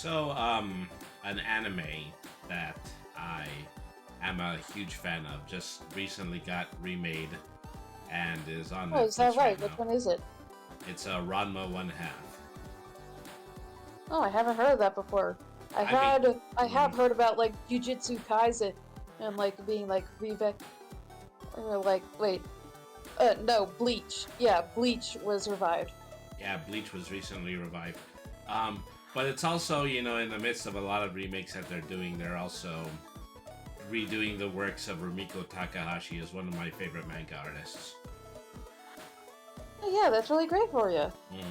So, an anime that I am a huge fan of just recently got remade and is on Oh, is that Netflix right right? Which now. one is it? It's a Ranma One Half. Oh, I haven't heard of that before. I mean, I mm, have heard about like Jujutsu Kaisen and like being like or like wait, no, Bleach. Yeah, Bleach was revived. yeah, Bleach was recently revived. Um, but it's also, in the midst of a lot of remakes that they're doing, they're also redoing the works of Rumiko Takahashi as one of my favorite manga artists. Oh, yeah, that's really great for you. Mm.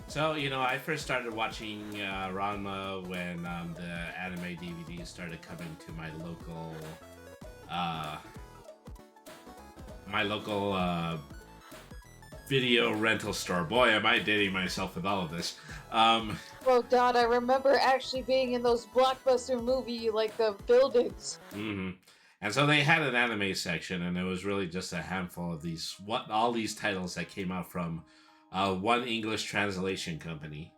So, I first started watching Ranma when the anime DVDs started coming to uh, my local video rental store. Boy, am I dating myself with all of this. Um, Oh God, I remember actually being in those blockbuster movie like buildings. hmm And so they had an anime section, and it was really just a handful of all these titles that came out from one English translation company.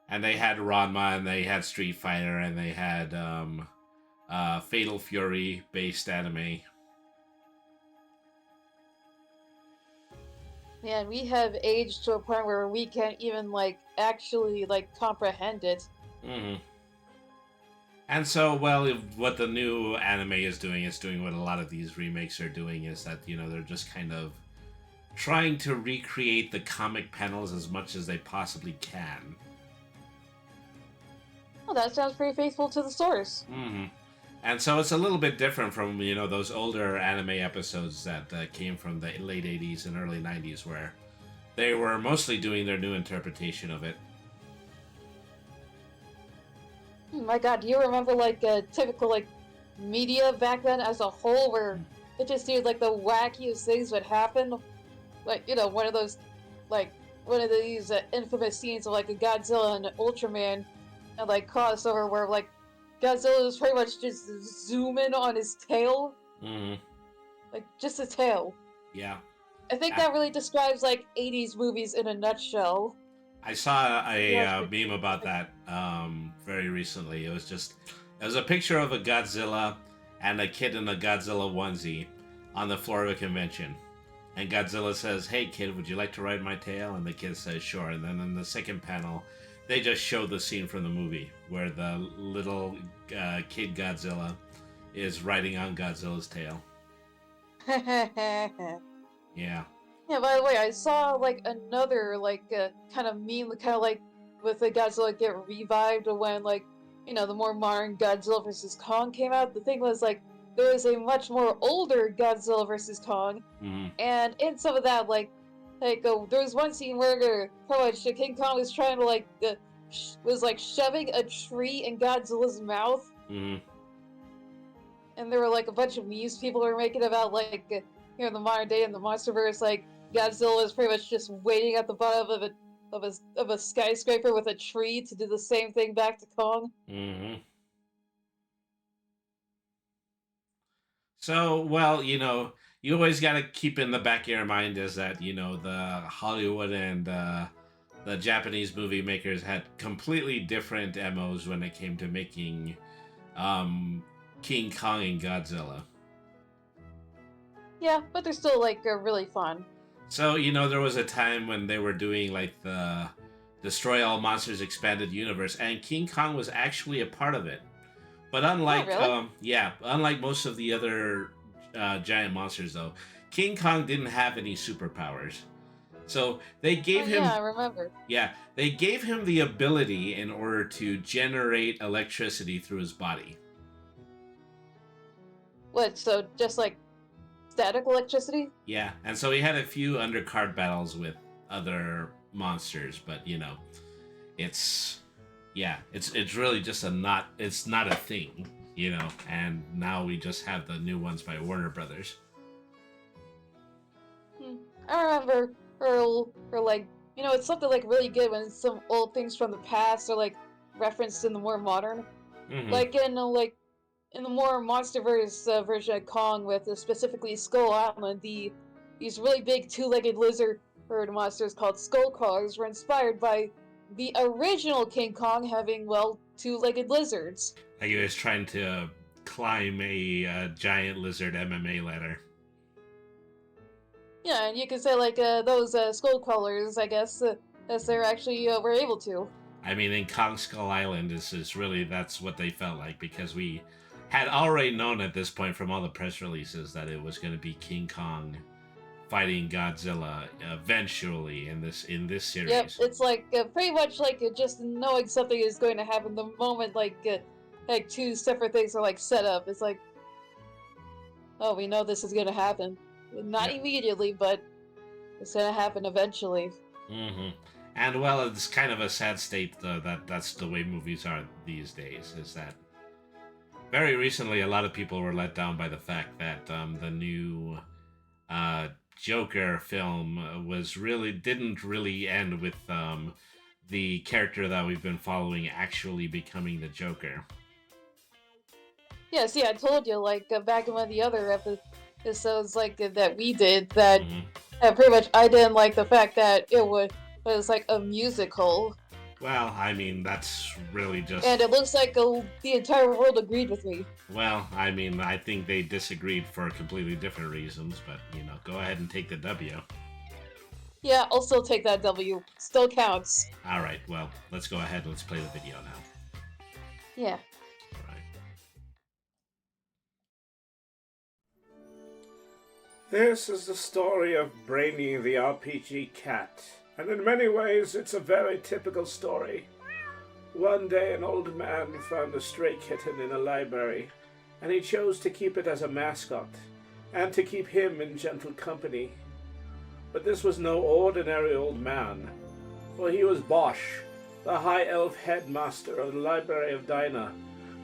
And they had Ranma, and they had Street Fighter, and they had Fatal Fury based anime. Man, we have aged to a point where we can't even like actually like comprehend it. hmm And so, well, what the new anime is doing what a lot of these remakes are doing is that they're just kind of trying to recreate the comic panels as much as they possibly can. Well, that sounds pretty faithful to the source. hmm And so it's a little bit different from those older anime episodes that came from the late '80s and early '90s, where they were mostly doing their new interpretation of it. My God, do you remember like typical like media back then as a whole, where it just seemed like the wackiest things would happen? Like one of those, like one of these infamous scenes of like a Godzilla and Ultraman, and like crossover where like Godzilla is pretty much just zooming on his tail, hmm like just a tail. Yeah. I think that really describes like '80s movies in a nutshell. I saw Pretty a much meme about that very recently. It was a picture of a Godzilla and a kid in a Godzilla onesie on the floor of a convention. And Godzilla says, "Hey kid, would you like to ride my tail?" And the kid says, "Sure." And then in the second panel, they just show the scene from the movie where the little kid Godzilla is riding on Godzilla's tail. Yeah. Yeah, by the way, I saw like another like kind of meme, kind of like with the Godzilla get revived when like the more modern Godzilla versus Kong came out. The thing was like there was a much more older Godzilla versus Kong, hmm and in some of that there was one scene where pretty much King Kong was trying to was like shoving a tree in Godzilla's mouth, hmm and there were like a bunch of memes people were making about in the modern day in the MonsterVerse, like Godzilla is pretty much just waiting at the bottom of a skyscraper with a tree to do the same thing back to Kong. hmm So, well, you always got to keep in the back of your mind is that, the Hollywood and the Japanese movie makers had completely different MOs when it came to making um, King Kong and Godzilla. Yeah, but they're still like really fun. So, there was a time when they were doing like the Destroy All Monsters Expanded Universe, and King Kong was actually a part of it. But Oh, really? unlike most of the other giant monsters, though, King Kong didn't have any superpowers. So Oh yeah, I remember. they gave him the ability in order to generate electricity through his body. What? So just like static electricity? Yeah, and so he had a few undercard battles with other monsters, but it's it's really just it's not a thing, and now we just have the new ones by Warner Brothers. Hmm. I remember for like it's something like really good when some old things from the past are like referenced in the more modern. hmm Like in the more MonsterVerse version of Kong, with specifically Skull Island, these really big two-legged lizard bird monsters called Skull Krongs were inspired by the original King Kong having, well, two-legged lizards. Like he was trying to climb a giant lizard MMA ladder. Yeah, and you could say like those skull crawlers, I guess, as they're actually were able to. I mean, in Kong Skull Island, is really that's what they felt like, because we had already known at this point from all the press releases that it was going to be King Kong fighting Godzilla eventually in this series. Yep, it's like pretty much like just knowing something is going to happen the moment like two separate things are like set up. It's like, oh, we know this is going to happen. Not immediately, but it's going to happen eventually. Mm-hmm. And well, it's kind of a sad state that that's the way movies are these days. Is that very recently a lot of people were let down by the fact that the new Joker film didn't really end with the character that we've been following actually becoming the Joker. Yes, yeah, I told you like back in one of the other episodes like that we did that pretty much I didn't like the fact that it was like a musical. Well, I mean, that's really just... And it looks like the entire world agreed with me. Well, I mean, I think they disagreed for completely different reasons, but, go ahead and take the W. Yeah, I'll still take that W. Still counts. Alright, well, let's go ahead and let's play the video now. Yeah. Alright. This is the story of Brainy the RPG cat. And in many ways, it's a very typical story. One day, an old man found a stray kitten in a library, and he chose to keep it as a mascot, and to keep him in gentle company. But this was no ordinary old man, for he was Bosch, the high elf headmaster of the Library of Dinah,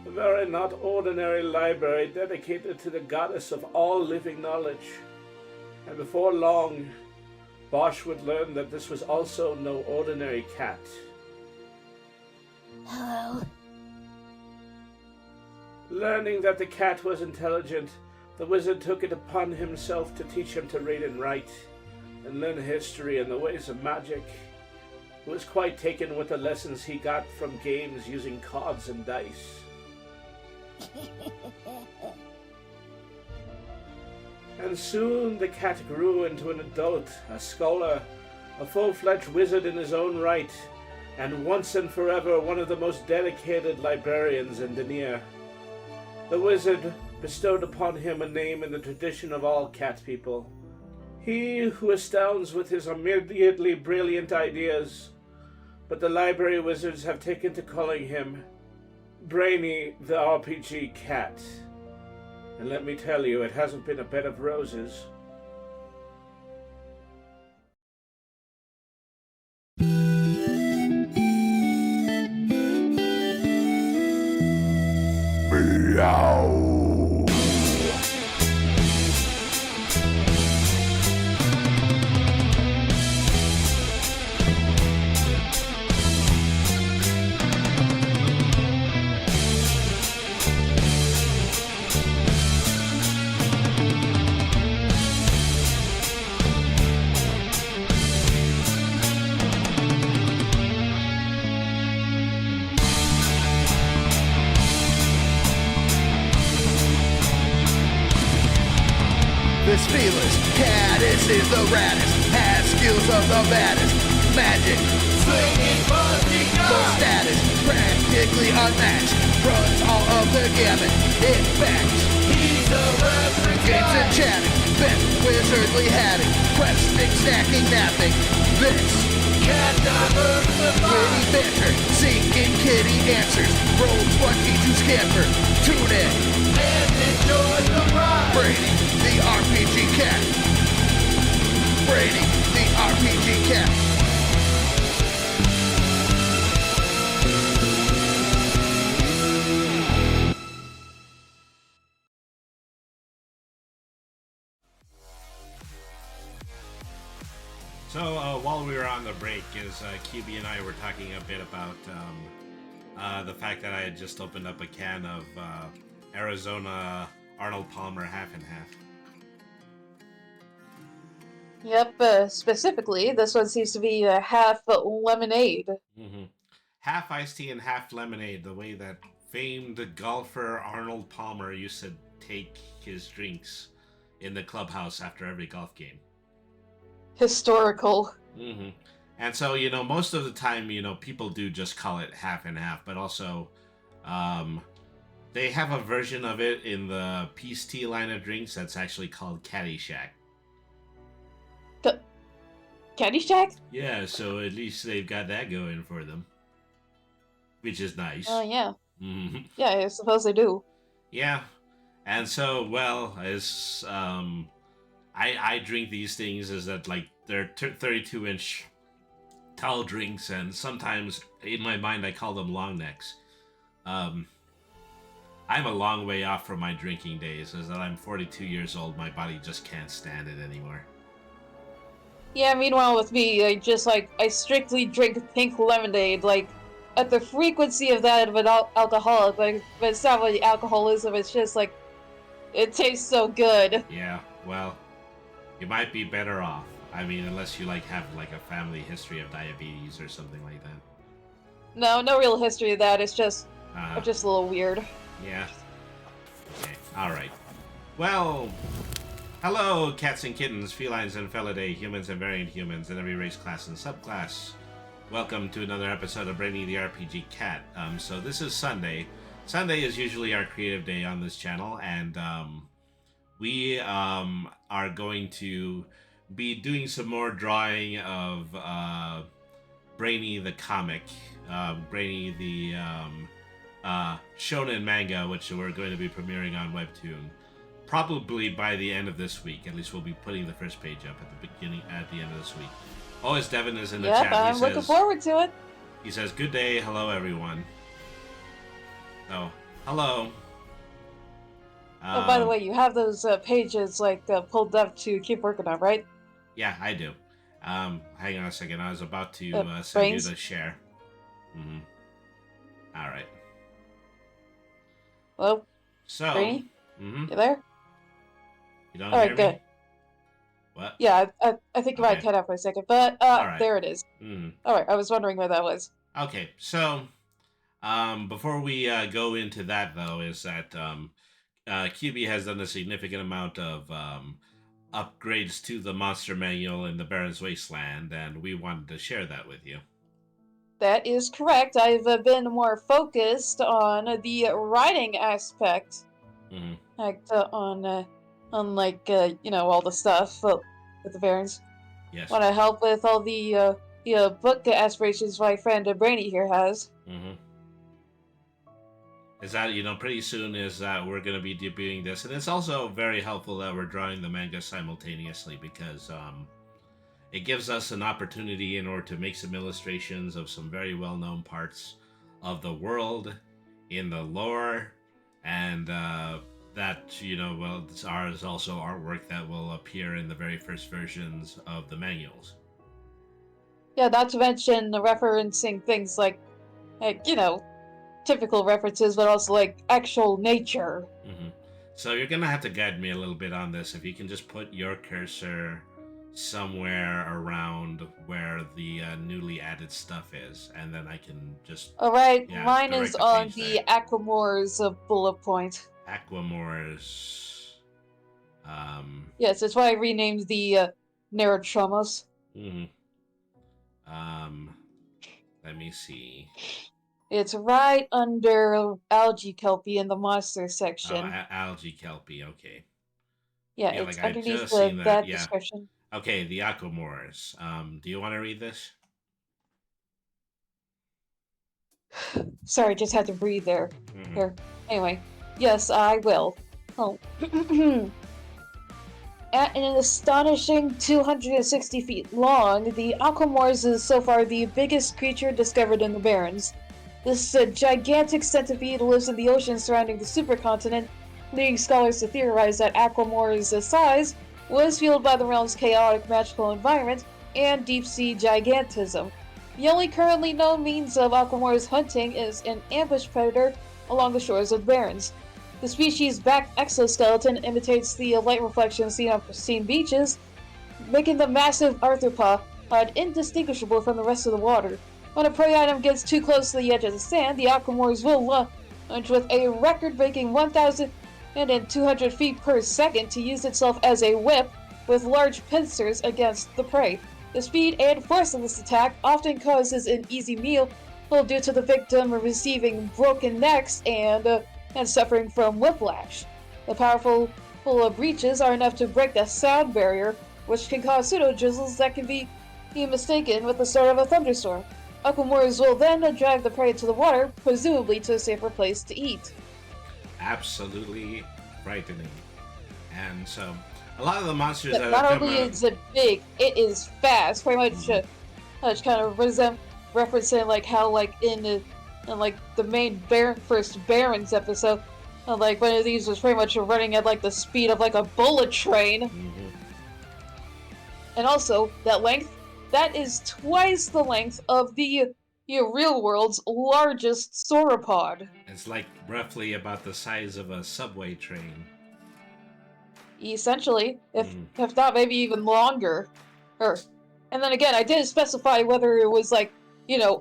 a very not ordinary library dedicated to the goddess of all living knowledge. And before long, Bosch would learn that this was also no ordinary cat. Hello. Learning that the cat was intelligent, the wizard took it upon himself to teach him to read and write, and learn history and the ways of magic. He was quite taken with the lessons he got from games using cards and dice. And soon the cat grew into an adult, a scholar, a full-fledged wizard in his own right, and once and forever one of the most dedicated librarians in Denier. The wizard bestowed upon him a name in the tradition of all cat people. He who astounds with his immediately brilliant ideas, but the library wizards have taken to calling him Brainy the RPG cat. And let me tell you, it hasn't been a bed of roses. Meow. This fearless caddis is the raddest, has skills of the baddest, magic, slinging full status, practically unmatched, runs all of the gamut, in fact, he's a reference games and chatting, bent wizardly hatting, questing, snacking, napping, this cat witty banter, seeking kitty answers, rolls 1 to scamper, tune in, and enjoy the ride. Brainy, the RPG cat. Brainy, the RPG cat. So while we were on the break, QB and I were talking a bit about the fact that I had just opened up a can of Arizona Arnold Palmer half and half. Yep, specifically, this one seems to be a half lemonade. Hmm. Half iced tea and half lemonade, the way that famed golfer Arnold Palmer used to take his drinks in the clubhouse after every golf game. Historical. Hmm. And so, most of the time, people do just call it half and half, but also um, they have a version of it in the peace tea line of drinks that's actually called Caddyshack. Caddyshack? Yeah, so at least they've got that going for them, which is nice. Oh, yeah. Hmm. Yeah, I suppose they do. Yeah, and so, well, as I drink these things is that like they're 32-inch tall drinks, and sometimes in my mind I call them long necks. Um, I'm a long way off from my drinking days, as that I'm 42 years old. My body just can't stand it anymore. Yeah, meanwhile with me, I strictly drink pink lemonade, at the frequency of that of an alcoholic, but it's not really alcoholism, it's just it tastes so good. Yeah, well, you might be better off. I mean, unless you have a family history of diabetes or something like that. No real history of that, it's just, Uh, I'm just a little weird. Yeah. Okay. All right. Well, hello, cats and kittens, felines and felidae, humans and variant humans, and every race, class, and subclass. Welcome to another episode of Brainy the RPG Cat. So this is Sunday. Sunday is usually our creative day on this channel, and we are going to be doing some more drawing of Brainy the comic, Brainy the shonen manga, which we're going to be premiering on Webtoon, probably by the end of this week. At least we'll be putting the first page up at the end of this week. Oh, as Devin is in the Yep, chat, I'm looking forward to it. He says, "Good day, hello everyone." So, hello. Oh, by the way, you have those pages pulled up to keep working on, right? Yeah, I do. Hang on a second. I was about to send Brains? you the share. Mm-hmm. All right. Hello, So, Brainy? mm-hmm. You there? You don't All hear right, me? good. What? Yeah, I think you might Okay. cut out for a second, but All right. there it is. Mm-hmm. All right, I was wondering where that was. Okay, so before we go into that, though, is that QB has done a significant amount of upgrades to the monster manual in the Baron's Wasteland, and we wanted to share that with you. That is correct. I've been more focused on the writing aspect, Mm-hmm. all the stuff with the Barons. Yes. Want to help with all the book aspirations my friend Brainy here has. Mm-hmm. Is that, pretty soon is that we're going to be debuting this, and it's also very helpful that we're drawing the manga simultaneously, because it gives us an opportunity in order to make some illustrations of some very well-known parts of the world in the lore, and that, ours also artwork that will appear in the very first versions of the manuals. Yeah, not to mention referencing things typical references, but also actual nature. Mm-hmm. So you're gonna have to guide me a little bit on this. If you can just put your cursor somewhere around where the newly added stuff is, and then I can just... All right, Yeah, mine direct is the on page the there. Aquamore's bullet point. Aquamore's... Yes, that's why I renamed the Neurotromos. Mm-hmm. Let me see. It's right under Algae Kelpie in the monster Oh, section. algae kelpie. Okay. Yeah, Yeah, it's I underneath just seen that yeah. description. Okay, the Aquamores. Do you want to read this? Sorry, just had to breathe there. Mm-hmm. Here. Anyway, yes, I will. Oh. At an astonishing 260 feet long, the Aquamores is so far the biggest creature discovered in the Barrens. This gigantic centipede lives in the ocean surrounding the supercontinent, leading scholars to theorize that Aquamore's size was fueled by the realm's chaotic magical environment and deep-sea gigantism. The only currently known means of Aquamore's hunting is an ambush predator along the shores of the Barrens. The species' back exoskeleton imitates the light reflection seen on pristine beaches, making the massive arthropod indistinguishable from the rest of the water. When a prey item gets too close to the edge of the sand, the aquamores will launch with a record-breaking 1,200 feet per second to use itself as a whip with large pincers against the prey. The speed and force of this attack often causes an easy meal due to the victim receiving broken necks and suffering from whiplash. The powerful breaches are enough to break the sound barrier, which can cause pseudo-drizzles that can be mistaken with the start of a thunderstorm. Aquamores will then drag the prey to the water, presumably to a safer place to eat. Absolutely frightening. And so, a lot of the monsters that not have only come out... is it big, it is fast. Pretty much, kind of referencing like how like in like the main first Barons episode, like one of these was pretty much running at like the speed of like a bullet train. Mm-hmm. And also that length, that is twice the length of the real world's largest sauropod. It's like roughly about the size of a subway train. Essentially, if not maybe even longer. And then again, I didn't specify whether it was like,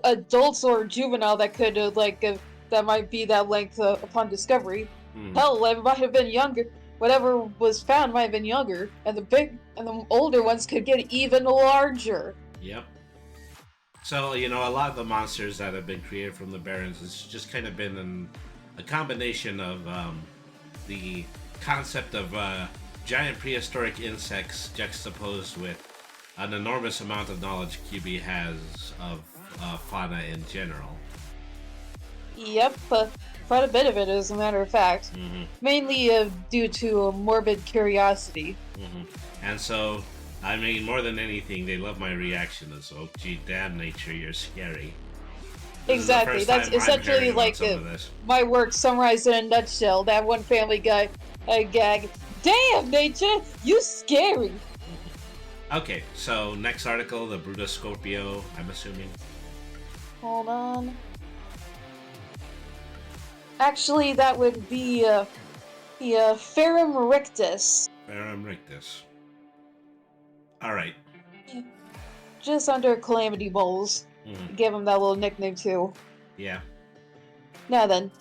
adults or juvenile that could that might be that length upon discovery. Hell, it might have been younger. Whatever was found might have been younger, and the older ones could get even larger. Yep. So, a lot of the monsters that have been created from the Barons has just kind of been a combination of the concept of giant prehistoric insects juxtaposed with an enormous amount of knowledge QB has of fauna in general. Yep, quite a bit of it, as a matter of fact. Mainly due to morbid curiosity. And so, I mean, more than anything, they love my reaction as, oh, gee, damn nature, you're scary. Exactly, that's essentially like my work summarized in a nutshell. That one Family Guy gag. Damn, nature, you scary! Okay, so next article, the Brutoscorpio, I'm assuming. Hold on. Actually, that would be the Ferrum Rictus. Ferrum Rictus. Alright. Just under Calamity Moles. Give him that little nickname too. Yeah. Now then,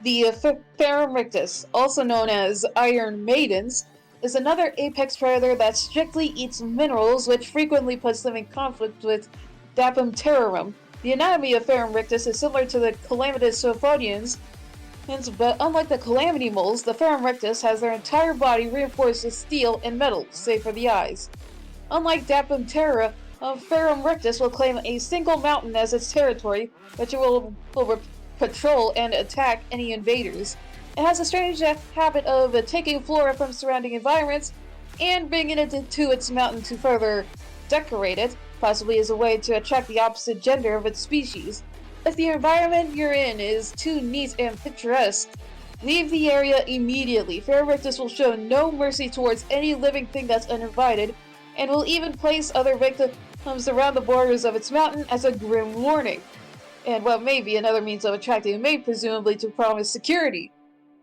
the Ferrum Rictus, also known as Iron Maidens, is another apex predator that strictly eats minerals, which frequently puts them in conflict with Dapum terrarum. The anatomy of Ferrum Rictus is similar to the Calamitous Sophodians, but unlike the Calamity Moles, the Ferrum Rictus has their entire body reinforced with steel and metal, save for the eyes. Unlike Dapum terra, Ferrum Rictus will claim a single mountain as its territory, which it will patrol and attack any invaders. It has a strange habit of taking flora from surrounding environments and bringing it to its mountain to further decorate it, possibly as a way to attract the opposite gender of its species. If the environment you're in is too neat and picturesque, leave the area immediately. Ferrum Rictus will show no mercy towards any living thing that's uninvited, and will even place other victims around the borders of its mountain as a grim warning. And what may be another means of attracting a mate, presumably to promise security.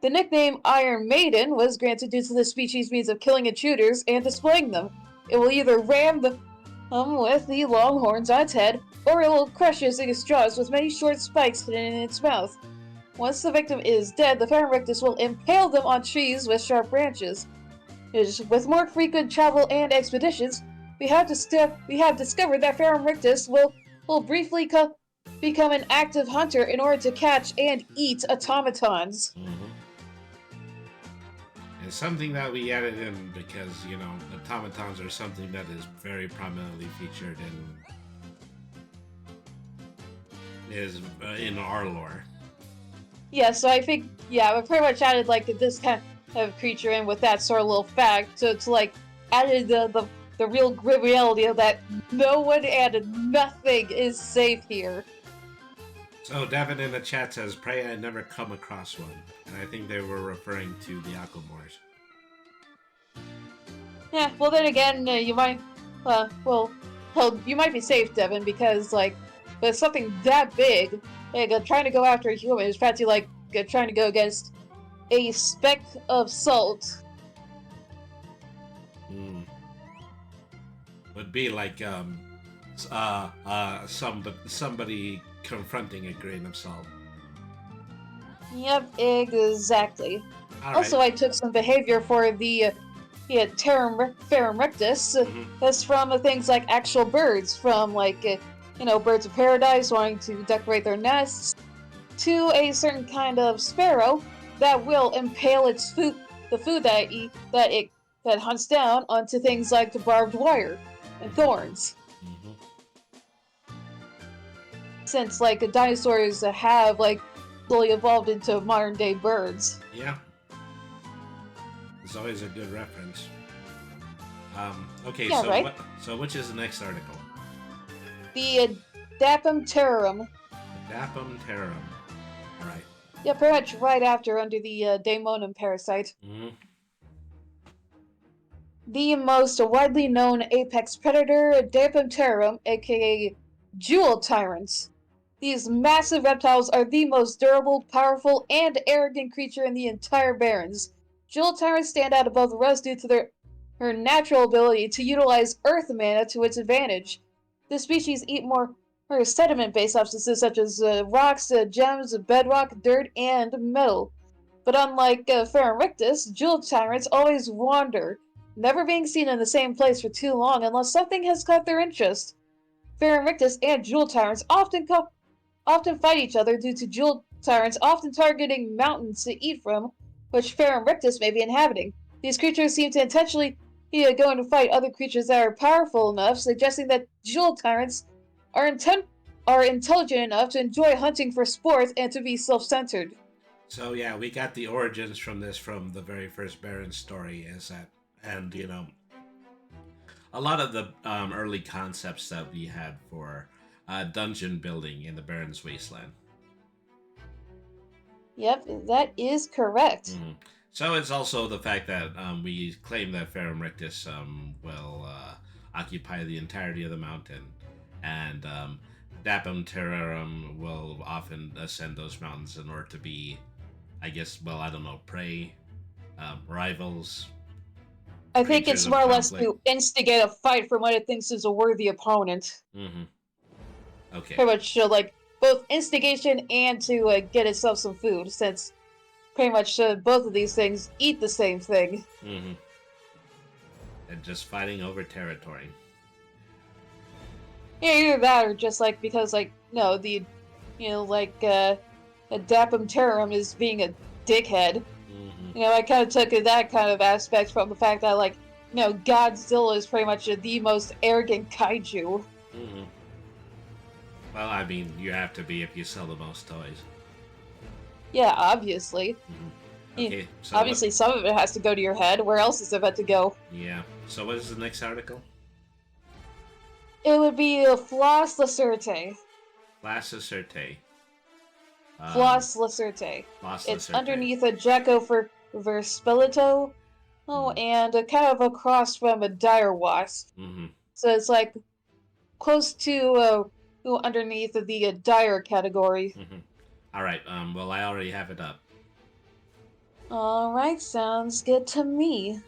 The nickname Iron Maiden was granted due to the species' means of killing intruders and displaying them. It will either ram them with the long horns on its head, or it will crush its jaws with many short spikes hidden in its mouth. Once the victim is dead, the Ferrum Rictus will impale them on trees with sharp branches. With more frequent travel and expeditions, we have discovered that Ferrum Rictus will briefly become an active hunter in order to catch and eat automatons. It's something that we added in because, automatons are something that is very prominently featured in our lore. Yeah, so I think, we pretty much added like this kind of creature in with that sort of little fact, so it's like added the real grim reality of that no one and nothing is safe here. So Devin in the chat says, pray I never come across one. And I think they were referring to the Aquamores. Yeah, well then again, you might, you might be safe, Devin, because like, with something that big, trying to go after a human is practically like trying to go against a speck of salt. would be like somebody confronting a grain of salt. Yep, exactly. All right. Also, I took some behavior for the Ferrum rectus. Mhm. That's from things like actual birds, from like birds of paradise wanting to decorate their nests, to a certain kind of sparrow that will impale its food, the food that hunts down onto things like the barbed wire and thorns. Mhm. Since like dinosaurs have like slowly evolved into modern day birds. Yeah. It's always a good reference. Okay, Yeah, so right? so which is the next article? The Dapum terrarum. Dapum terrum. All right. Yeah, pretty much right after under the Daemonum parasite. Mhm. The most widely known apex predator, Dapum terrarum, aka jewel tyrants. These massive reptiles are the most durable, powerful, and arrogant creature in the entire Barrens. Jewel tyrants stand out above the rest due to her natural ability to utilize earth mana to its advantage. This species eat more sediment-based substances such as rocks, gems, bedrock, dirt, and metal. But unlike Ferrum rictus, jewel tyrants always wander, never being seen in the same place for too long unless something has caught their interest. Ferrum rictus and jewel tyrants often fight each other due to jewel tyrants often targeting mountains to eat from, which Ferrum rictus may be inhabiting. These creatures seem to intentionally go in to fight other creatures that are powerful enough, suggesting that jewel tyrants are intelligent enough to enjoy hunting for sport and to be self-centered. So yeah, we got the origins from this from the very first Baron story, is that, and a lot of the early concepts that we had for dungeon building in the Baron's Wasteland. Yep, that is correct. Mhm. So it's also the fact that we claim that Ferrum Rictus will occupy the entirety of the mountain, and Dapum Terrarum will often ascend those mountains in order to be, I guess, well, I don't know, prey, rivals. I think Creatures it's of more or less conflict. to instigate a fight from what it thinks is a worthy opponent. Mm-hmm. Okay. Pretty much like both instigation and to get itself some food, since pretty much both of these things eat the same thing. Mm-hmm. And just fighting over territory. Yeah, either that or just like because like no the a Dapum Terrarum is being a dickhead. Mm-hmm. I kind of took that kind of aspect from the fact that like Godzilla is pretty much the most arrogant kaiju. Mm-hmm. Well, I mean, you have to be if you sell the most toys. Yeah, obviously. Mm-hmm. Okay, so obviously, some of it has to go to your head. Where else is it meant to go? Yeah. So what is the next article? It would be Floss Lacerte. Lassacerte. Floss Lacerte. Floss It's Lacerte. underneath a Gecko for Verspilito. Oh, and a kind of across from a dire wasp. Mm-hmm. So it's like close to underneath the dire category. Mm-hmm. All right. Well, I already have it up. All right, sounds good to me.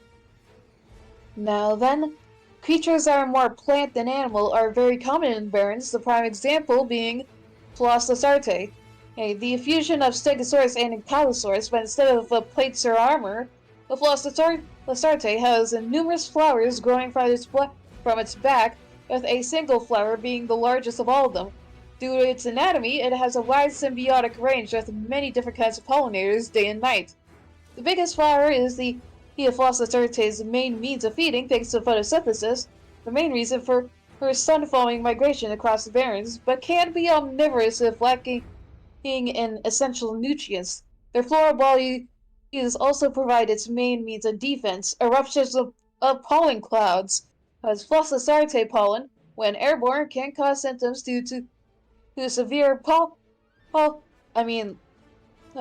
Now then, creatures that are more plant than animal are very common in Barrens, the prime example being Floss Lacerte. The fusion of Stegosaurus and Ankylosaurus, but instead of plates or armor, the Floss Lacerte has numerous flowers growing from its back, with a single flower being the largest of all of them. Due to its anatomy, it has a wide symbiotic range with many different kinds of pollinators day and night. The biggest flower is the Floss Lacerte's main means of feeding thanks to photosynthesis, the main reason for her sun-foaming migration across the barrens, but can be omnivorous if lacking in essential nutrients. Their floral body also provide its main means of defense, eruptions of pollen clouds, as Floss Lacerte pollen, when airborne, can cause symptoms due to severe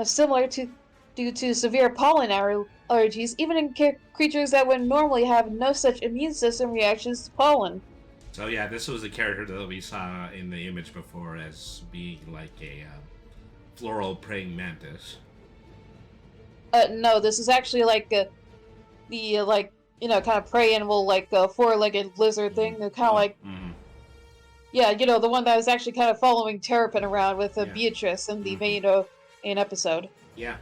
similar to due to severe pollen allergies, even in creatures that would normally have no such immune system reactions to pollen. So yeah, this was a character that we saw in the image before as being like a floral praying mantis. No, this is actually like the kind of prey animal, like a four-legged lizard thing. They're kind of like, yeah, the one that was actually kind of following Terrapin around with Beatrice in the main episode. Yeah.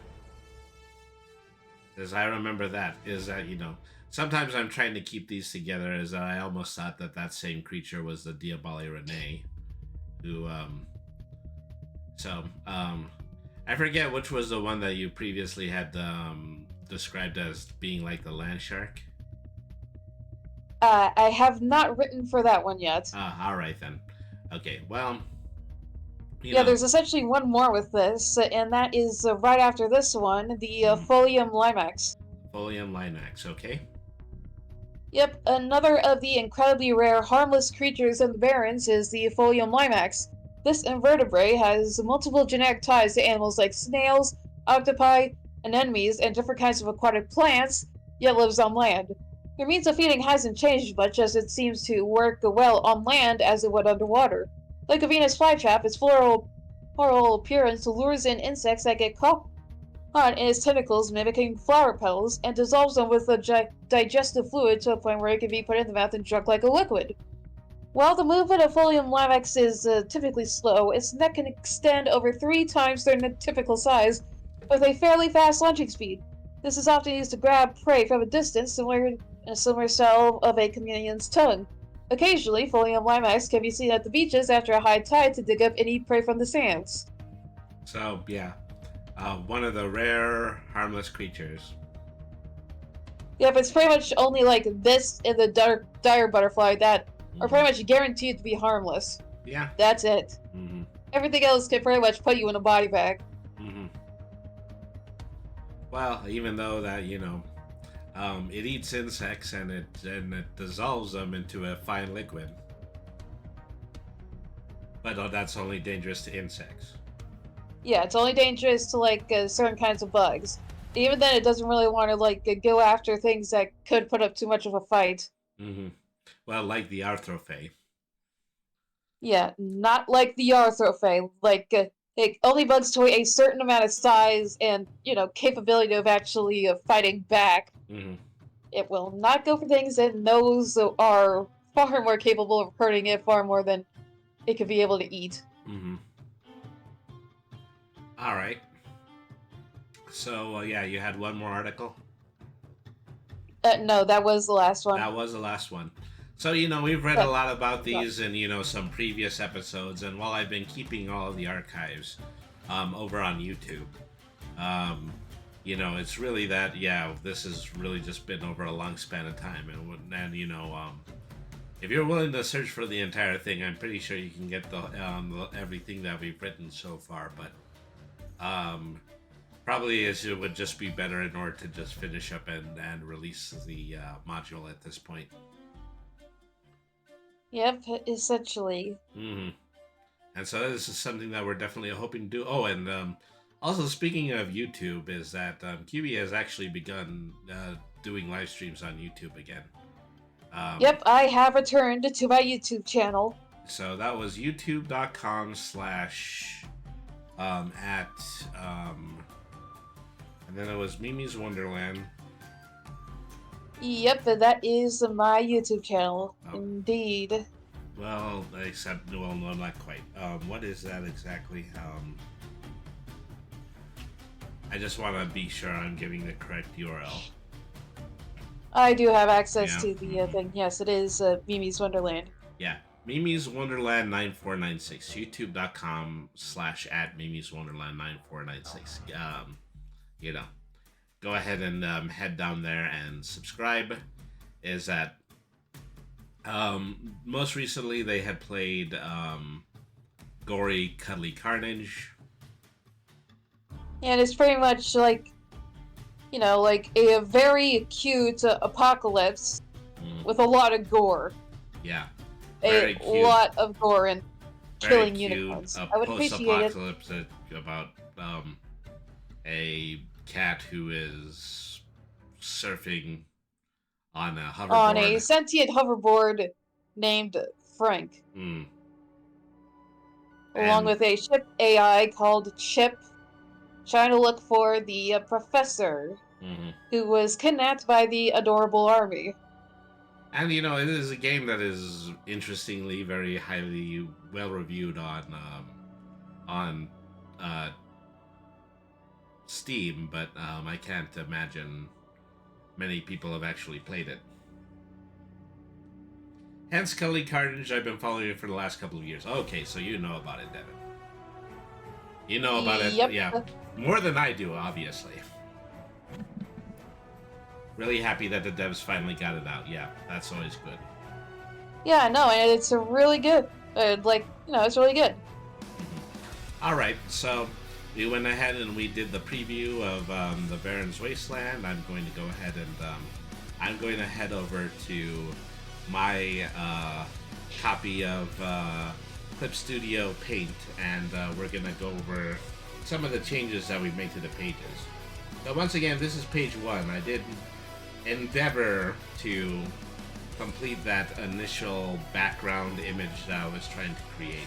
As I remember that, is that, sometimes I'm trying to keep these together, as I almost thought that same creature was the Diaboli Renee, who, I forget which was the one that you previously had, described as being like the land shark. I have not written for that one yet. All right then. Okay, well, there's essentially one more with this, and that is right after this one, the Folium Limax. Folium Limax, okay. Yep, another of the incredibly rare harmless creatures in the Barrens is the Folium Limax. This invertebrate has multiple genetic ties to animals like snails, octopi, anemones, and different kinds of aquatic plants, yet lives on land. Their means of feeding hasn't changed much, as it seems to work well on land as it would underwater. Like a Venus flytrap, its floral appearance lures in insects that get caught in its tentacles, mimicking flower petals, and dissolves them with a digestive fluid to a point where it can be put in the mouth and drunk like a liquid. While the movement of Folium Limax is typically slow, its neck can extend over 3 times their typical size, with a fairly fast launching speed. This is often used to grab prey from a distance, similar in a similar style of a chameleon's tongue. Occasionally, Folium Limax can be seen at the beaches after a high tide to dig up any prey from the sands. So, yeah. One of the rare harmless creatures. Yep, it's pretty much only like this and the dire butterfly that are pretty much guaranteed to be harmless. Yeah. That's it. Everything else can pretty much put you in a body bag. Well, even though that, it eats insects and it dissolves them into a fine liquid. But that's only dangerous to insects. Yeah, it's only dangerous to like certain kinds of bugs. Even then, it doesn't really want to like go after things that could put up too much of a fight. Well, like the Arthrophae. Yeah, not like the Arthrophae. Like only bugs to a certain amount of size and capability of actually fighting back. It will not go for things it knows are far more capable of hurting it far more than it could be able to eat. All right. So, you had one more article? No, that was the last one. That was the last one. So, we've read a lot about these in, some previous episodes, and while I've been keeping all of the archives over on YouTube, it's really that, this has really just been over a long span of time. And if you're willing to search for the entire thing, I'm pretty sure you can get the everything that we've written so far, but probably it would just be better in order to just finish up and release the module at this point. Yep, essentially. And so this is something that we're definitely hoping to do. Oh, and also speaking of YouTube, is that QB has actually begun doing live streams on YouTube again. Yep, I have returned to my YouTube channel. So that was youtube.com/ and then it was Mimi's Wonderland. Yep, that is my YouTube channel. Oh. Indeed. Well, no, not quite. What is that exactly? I just want to be sure I'm giving the correct URL. I do have access to the thing. Yes, it is Mimi's Wonderland. Yeah, Mimi's Wonderland 9496. YouTube.com/ @Mimi's Wonderland 9496. Go ahead and head down there and subscribe. Is that most recently they had played Gory Cuddly Carnage. And it's pretty much like, like a very cute apocalypse with a lot of gore. Yeah. A lot of gore and killing unicorns. I would appreciate it. Post-apocalypse about a cat who is surfing on a hoverboard. On a sentient hoverboard named Frank. Along with a ship AI called Chip, trying to look for the professor Hmm. who was kidnapped by the adorable army. And it is a game that is interestingly very highly well reviewed on uh, Steam, but I can't imagine many people have actually played it. Hence, Scully Carnage, I've been following it for the last couple of years. Okay, so you know about it, Devin. You know about it, Yep. yeah, more than I do, obviously. Really happy that the devs finally got it out. Yeah, that's always good. Yeah, no, and it's a really good. It's really good. All right, so we went ahead and we did the preview of the Baron's Wasteland. I'm going to go ahead and I'm going to head over to my copy of Clip Studio Paint, and we're going to go over some of the changes that we've made to the pages. So once again, this is page 1. I did endeavor to complete that initial background image that I was trying to create.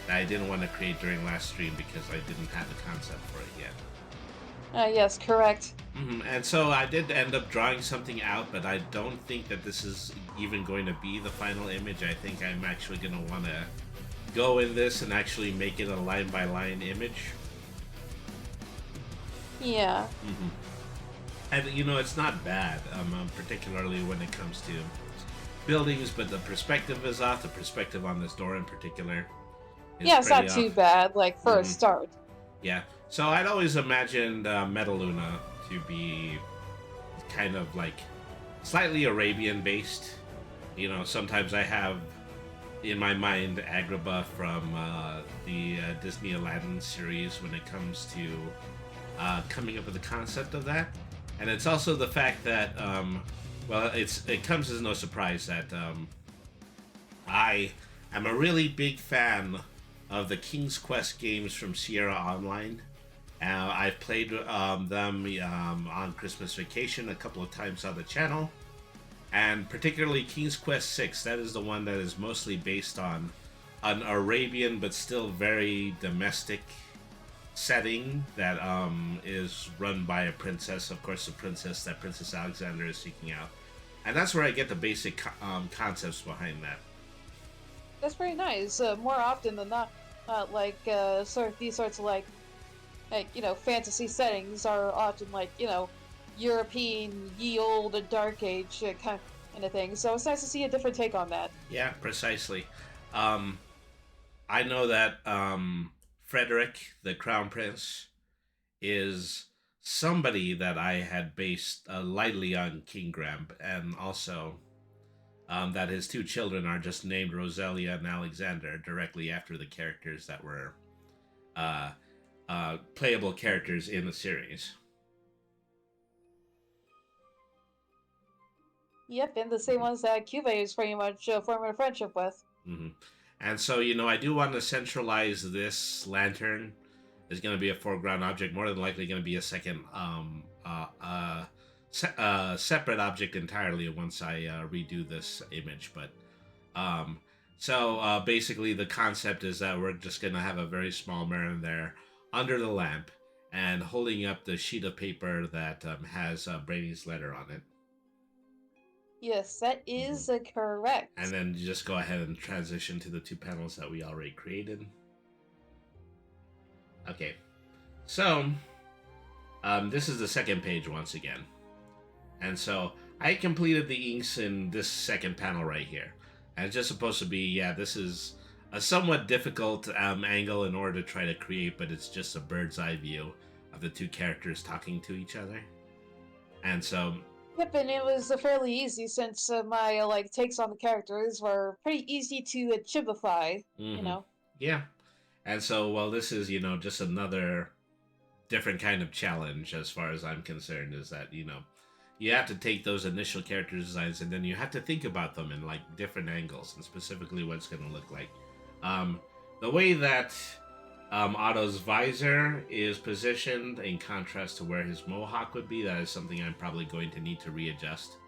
That I didn't want to create during last stream because I didn't have the concept for it yet. Yes, correct. And so I did end up drawing something out, but I don't think that this is even going to be the final image. I think I'm actually going to want to go in this and actually make it a line-by-line image. Yeah. And, it's not bad, particularly when it comes to buildings, but the perspective is off. The perspective on this door in particular is Yeah, it's not pretty too off. bad, for a start. Yeah. So I'd always imagined Metaluna to be kind of slightly Arabian based. Sometimes I have in my mind Agrabah from the Disney Aladdin series when it comes to coming up with the concept of that. And it's also the fact that, it comes as no surprise that I am a really big fan of the King's Quest games from Sierra Online. I've played them on Christmas vacation a couple of times on the channel. And particularly King's Quest 6, that is the one that is mostly based on an Arabian but still very domestic setting that is run by a princess, of course, the princess that Princess Alexander is seeking out. And that's where I get the basic concepts behind that. That's pretty nice. More often than not, these sorts of fantasy settings are often European, ye old, dark age kind of thing. So it's nice to see a different take on that. Yeah, precisely. I know that Frederick, the Crown Prince, is somebody that I had based lightly on King Graham, and also that his 2 children are just named Roselia and Alexander directly after the characters that were playable characters in the series. Yep, and the same ones that Cuba is pretty much forming a friendship with. And so, I do want to centralize this lantern. Is going to be a foreground object, more than likely going to be a second separate object entirely once I redo this image. But basically the concept is that we're just going to have a very small mirror there under the lamp and holding up the sheet of paper that has Brainy's letter on it. Yes, that is correct. And then you just go ahead and transition to the 2 panels that we already created. Okay, so this is the second page once again. And so I completed the inks in this second panel right here. And it's just supposed to be, this is a somewhat difficult angle in order to try to create, but it's just a bird's eye view of the 2 characters talking to each other. And so... Yep, and it was fairly easy since my takes on the characters were pretty easy to chibify, Yeah. And so, this is, just another different kind of challenge as far as I'm concerned, is that, you have to take those initial character designs and then you have to think about them in, different angles and specifically what it's going to look like. The way that Otto's visor is positioned in contrast to where his mohawk would be, that is something I'm probably going to need to readjust.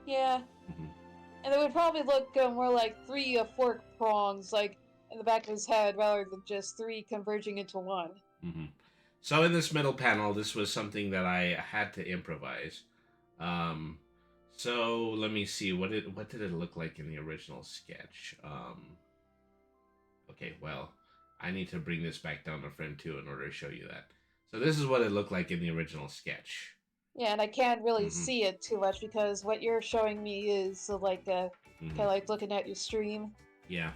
Yeah. And it would probably look more like 3 fork prongs, in the back of his head, rather than just 3 converging into 1. So in this middle panel, this was something that I had to improvise. Um, so let me see what did it look like in the original sketch. Okay, well, I need to bring this back down to frame 2 in order to show you that. So this is what it looked like in the original sketch. Yeah, and I can't really Mm-hmm. see it too much because what you're showing me is like kind of like looking at your stream. Yeah.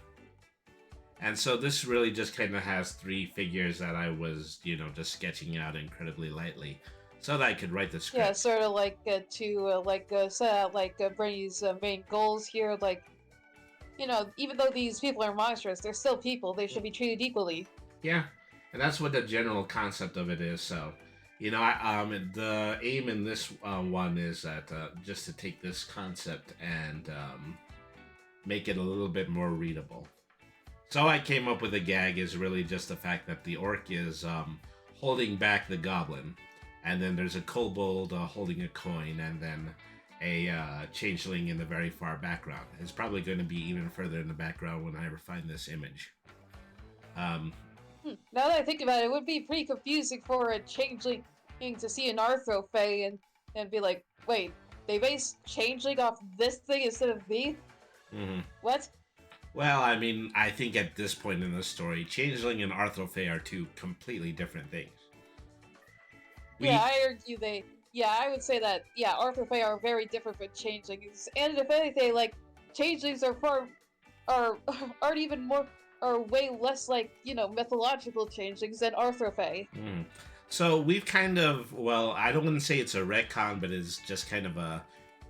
And so this really just kind of has 3 figures that I was, just sketching out incredibly lightly so that I could write the script. Yeah, sort of like to set out like Brainy's main goals here. Like, even though these people are monsters, they're still people. They should be treated equally. Yeah, and that's what the general concept of it is. So, the aim in this one is that just to take this concept and make it a little bit more readable. So I came up with a gag is really just the fact that the orc is holding back the goblin, and then there's a kobold holding a coin, and then a changeling in the very far background. It's probably going to be even further in the background when I ever find this image. Now that I think about it, it would be pretty confusing for a changeling to see an Arthrophay and be like, wait, they based changeling off this thing instead of me? Mm-hmm. What? Well, I mean, I think at this point in the story, changeling and Arthrophay are 2 completely different things. Yeah, I argue I would say that, Arthrophay are very different from changelings. And if anything, like, changelings are way less like, mythological changelings than Arthrophay. Mm. So we've kind of, I don't want to say it's a retcon, but it's just kind of a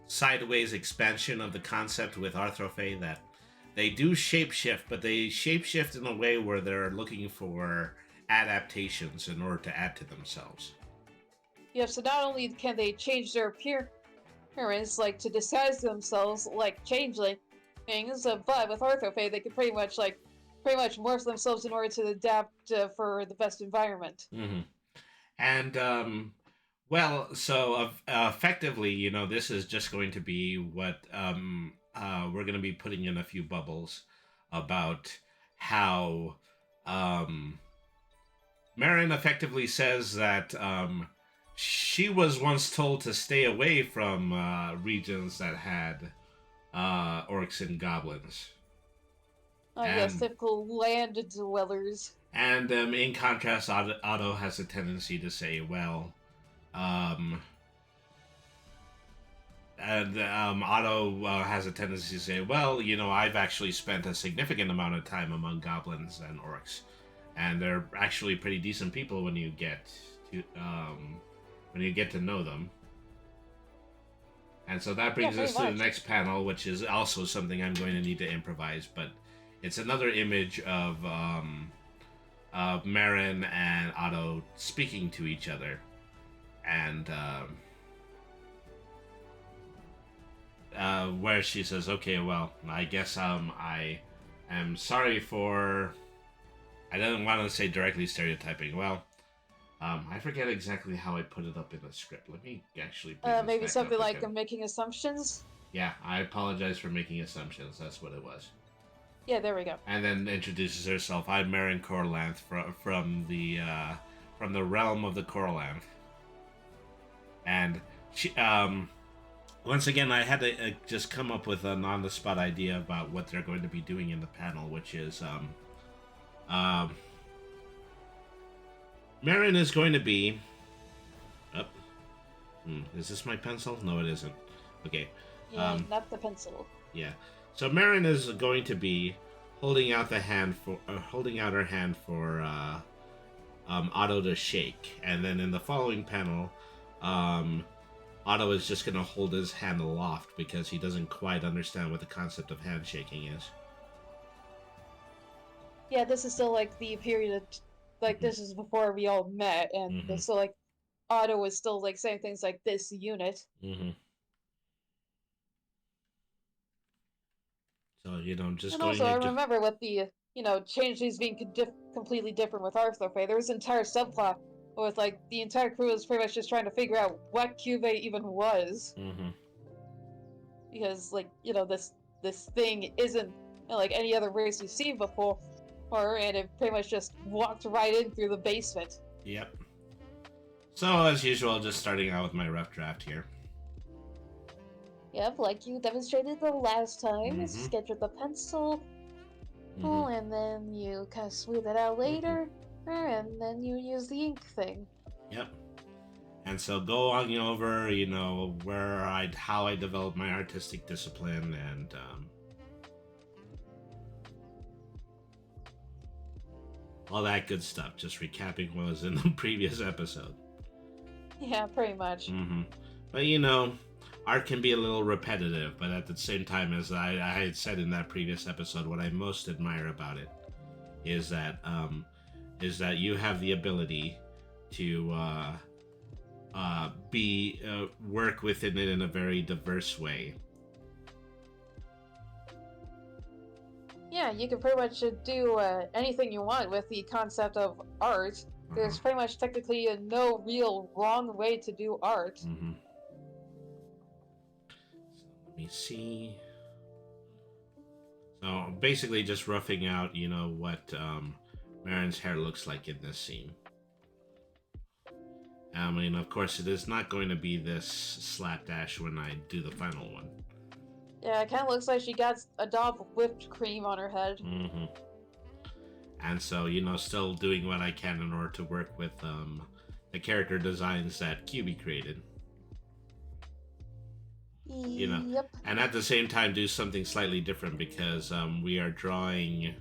sideways expansion of the concept with Arthrophay that they do shapeshift, but they shapeshift in a way where they're looking for adaptations in order to add to themselves. Yeah, so not only can they change their appearance, like, to disguise themselves like changelings, but with Arthrophay, they can pretty much morph themselves in order to adapt for the best environment. Mm-hmm. And, so effectively, this is just going to be what we're going to be putting in a few bubbles about how Marin effectively says that she was once told to stay away from regions that had orcs and goblins. Oh, yes, typical land dwellers. And in contrast, Otto has a tendency to say, Otto has a tendency to say, I've actually spent a significant amount of time among goblins and orcs, and they're actually pretty decent people when you get to know them. And so that brings us to the next panel, which is also something I'm going to need to improvise, but it's another image of Marin and Otto speaking to each other, and where she says, okay, I guess I am sorry for, I didn't want to say directly stereotyping, I forget exactly how I put it up in the script. Let me actually maybe something like making assumptions? Yeah, I apologize for making assumptions, that's what it was. Yeah, there we go. And then introduces herself. I'm Marin Corlanth from the realm of the Corlanth. And she, once again, I had to just come up with an on-the-spot idea about what they're going to be doing in the panel, which is, Marin is going to be... is this my pencil? No, it isn't. Okay. Yeah, not the pencil. Yeah. So Marin is going to be holding out her hand for Otto to shake, and then in the following panel, Otto is just going to hold his hand aloft because he doesn't quite understand what the concept of handshaking is. Yeah, this is still like the period of, this is before we all met, and so Otto was still saying things like this unit. Mm-hmm. So, just and going... also, I remember with the, changelings being completely different with Arthrophay, there was an entire subplot with, the entire crew was pretty much just trying to figure out what Cuvée even was. Mm-hmm. Because, this thing isn't, any other race we've seen before, and it pretty much just walked right in through the basement. Yep. So, as usual, just starting out with my rough draft here. Yep, like you demonstrated the last time. Mhm. Sketch with the pencil, Mhm. and then you kind of smooth it out later, and then you use the ink thing. Yep. And so go on over, how I developed my artistic discipline and all that good stuff. Just recapping what was in the previous episode. Yeah, pretty much. But art can be a little repetitive. But at the same time, as I had said in that previous episode, what I most admire about it is that you have the ability to work within it in a very diverse way. Yeah, you can pretty much do anything you want with the concept of art. There's pretty much technically no real wrong way to do art. So let me see. So basically just roughing out, what Marin's hair looks like in this scene. I mean, of course, it is not going to be this slapdash when I do the final one. Yeah, it kind of looks like she got a daub of whipped cream on her head. And so, still doing what I can in order to work with the character designs that QB created. Yep. And at the same time do something slightly different because we are drawing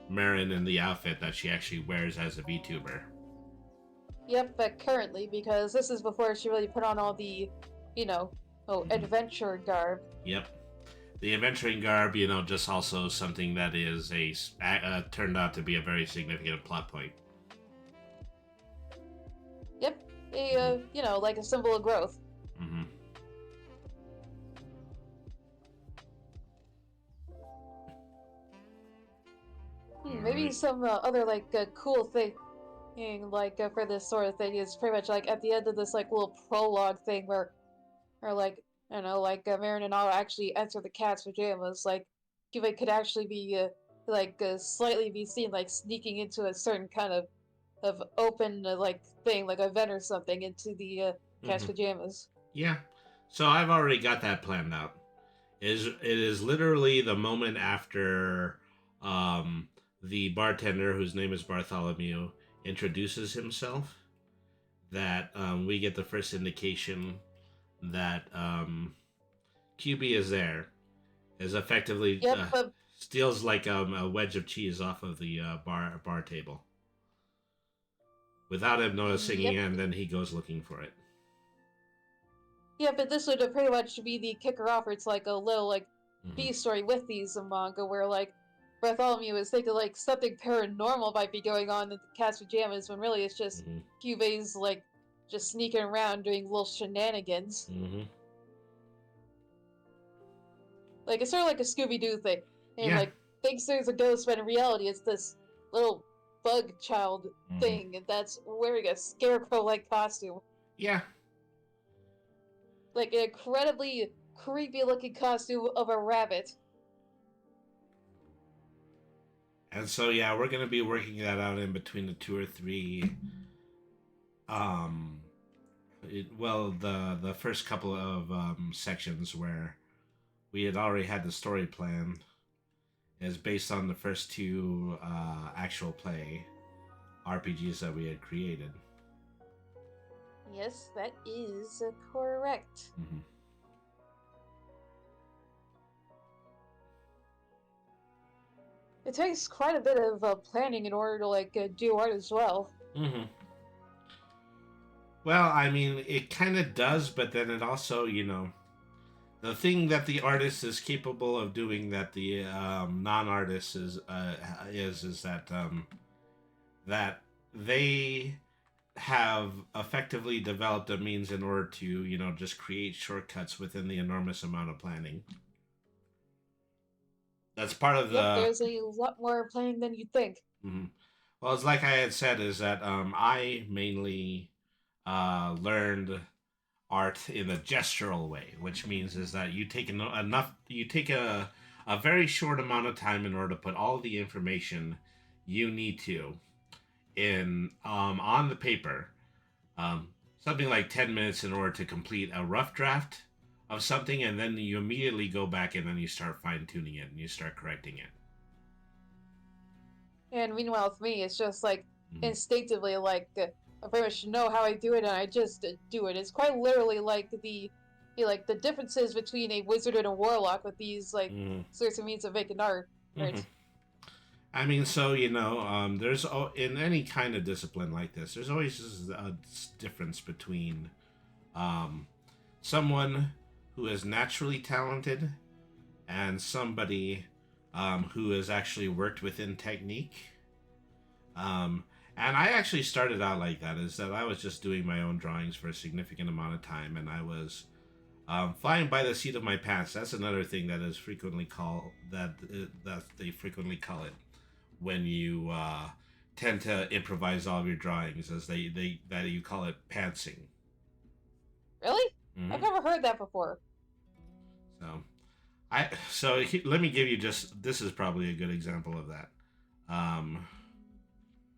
Marin in the outfit that she actually wears as a VTuber. Yep, but currently, because this is before she really put on all the, adventure garb. Yep. The adventuring garb, just also something that is turned out to be a very significant plot point. Yep. Like a symbol of growth. Maybe some other, cool thing, for this sort of thing is pretty much, at the end of this, little prologue thing where, Marin and Otto actually enter the cat's pajamas, Cuba could actually be, slightly be seen, sneaking into a certain kind of open, thing, like a vent or something, into the cat's pajamas. Yeah. So I've already got that planned out. It is literally the moment after the bartender, whose name is Bartholomew, introduces himself that we get the first indication that QB is there. Is effectively steals a wedge of cheese off of the bar table without him noticing, and then he goes looking for it. Yeah, but this would pretty much be the kicker off. Where it's like a little B story with these manga where Bartholomew is thinking something paranormal might be going on in the cat's pajamas when really it's just Cube's just sneaking around doing little shenanigans. It's sort of like a Scooby-Doo thing. And thinks there's a ghost, but in reality it's this little bug child thing, and that's wearing a scarecrow-like costume. Yeah. An incredibly creepy-looking costume of a rabbit. And so, we're going to be working that out in between the 2 or 3, the first couple of sections where we had already had the story plan is based on the first 2 actual play RPGs that we had created. Yes, that is correct. It takes quite a bit of planning in order to do art as well. Well, I mean, it kind of does, but then it also, the thing that the artist is capable of doing that the non-artist is that that they have effectively developed a means in order to, just create shortcuts within the enormous amount of planning. That's part of the... there's a lot more planning than you'd think. Well, it's like I had said, is that I mainly learned art in a gestural way, which means is that you take a very short amount of time in order to put all the information you need to in on the paper, um, something like 10 minutes in order to complete a rough draft of something, and then you immediately go back and then you start fine tuning it and you start correcting it. And meanwhile, with me, it's just like Mhm. instinctively, like I pretty much know how I do it, and I just do it. It's quite literally like the differences between a wizard and a warlock with these like Mhm. sorts of means of making art. Mhm. Right? I mean, so there's in any kind of discipline like this, there's always a difference between um, someone who is naturally talented and somebody who has actually worked within technique. Um, and I actually started out like that. Is that I was just doing my own drawings for a significant amount of time, and I was flying by the seat of my pants. That's another thing that is frequently called that they frequently call it when you tend to improvise all of your drawings, as they that you call it pantsing. Really? I've Hmm. never heard that before. So let me give you just this is probably a good example of that. Um,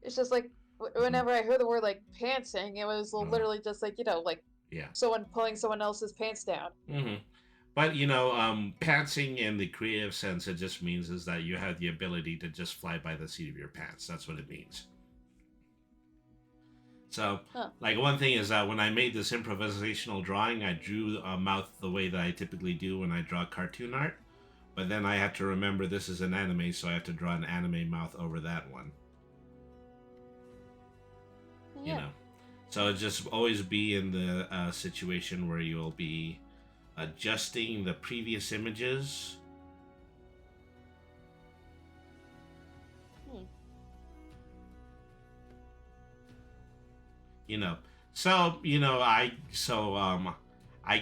It's just like mhm, whenever I heard the word like pantsing, it was uh, literally just like like yeah. someone pulling someone else's pants down. Hmm. But pantsing in the creative sense, it just means is that you have the ability to just fly by the seat of your pants. That's what it means. So, Huh. like one thing is that when I made this improvisational drawing, I drew a mouth the way that I typically do when I draw cartoon art. But then I had to remember this is an anime, so I have to draw an anime mouth over that one. You Yeah. know, so just always be in the situation where you'll be adjusting the previous images. Hmm. You know, I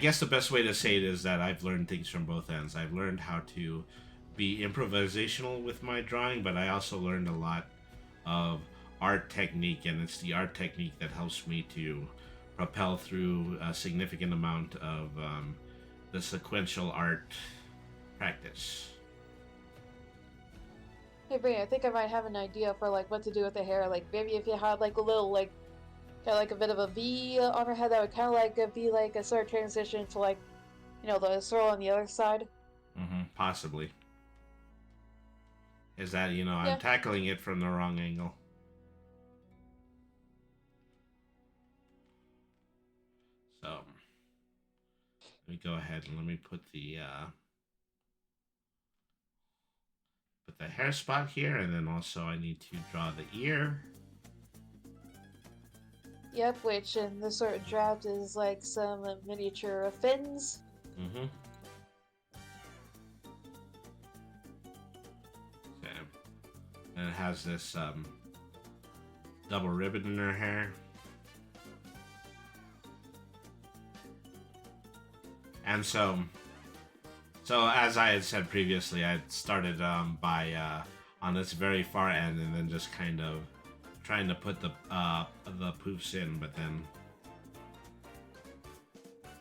guess the best way to say it is that I've learned things from both ends. I've learned how to be improvisational with my drawing, but I also learned a lot of art technique, and it's the art technique that helps me to propel through a significant amount of the sequential art practice. Hey, Brady, I think I might have an idea for like what to do with the hair. Like maybe if you had like a little like kind of like a bit of a V on her head, that would kind of like be like a sort of transition to like the swirl on the other side. Possibly. Is that, I'm Yeah. tackling it from the wrong angle. So let me go ahead and let me put the hair spot here, and then also I need to draw the ear. Yep. Which in this sort of draft is like some miniature fins. Mm-hmm. Okay. And it has this double ribbon in her hair. And so as I had said previously, I started by on this very far end, and then just kind of trying to put the poofs in, but then,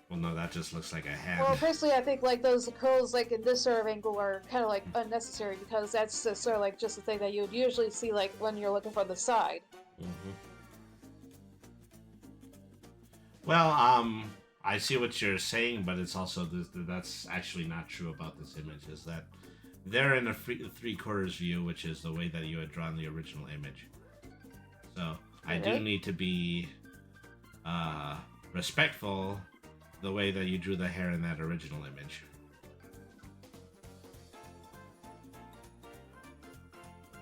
well, no, that just looks like a hand. Well, personally, I think like those curls like in this sort of angle are kind of like unnecessary because that's sort of like just the thing that you would usually see like when you're looking for the side. Mm-hmm. Well, I see what you're saying, but it's also that's actually not true about this image. Is that they're in a three-quarters view, which is the way that you had drawn the original image. So I do need to be respectful the way that you drew the hair in that original image.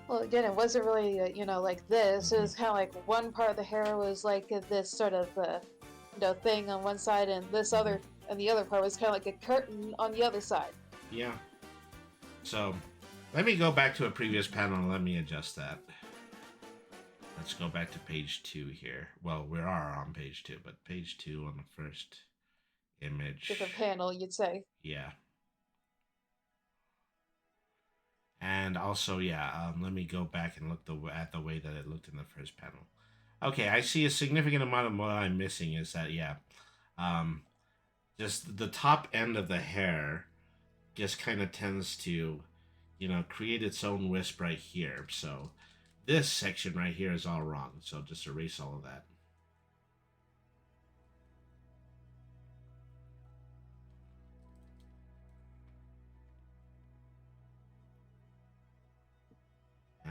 Well, again, it wasn't really like this. It was kind of like one part of the hair was like this sort of thing on one side, and this other and the other part was kind of like a curtain on the other side. Yeah. So let me go back to a previous panel and let me adjust that. Let's go back to page 2 here. Well, we are on page 2, but page 2 on the first image. Different panel, you'd say. Yeah. And also, yeah, let me go back and look at the way that it looked in the first panel. Okay, I see a significant amount of what I'm missing is that, yeah, just the top end of the hair just kind of tends to, create its own wisp right here. So this section right here is all wrong. So just erase all of that.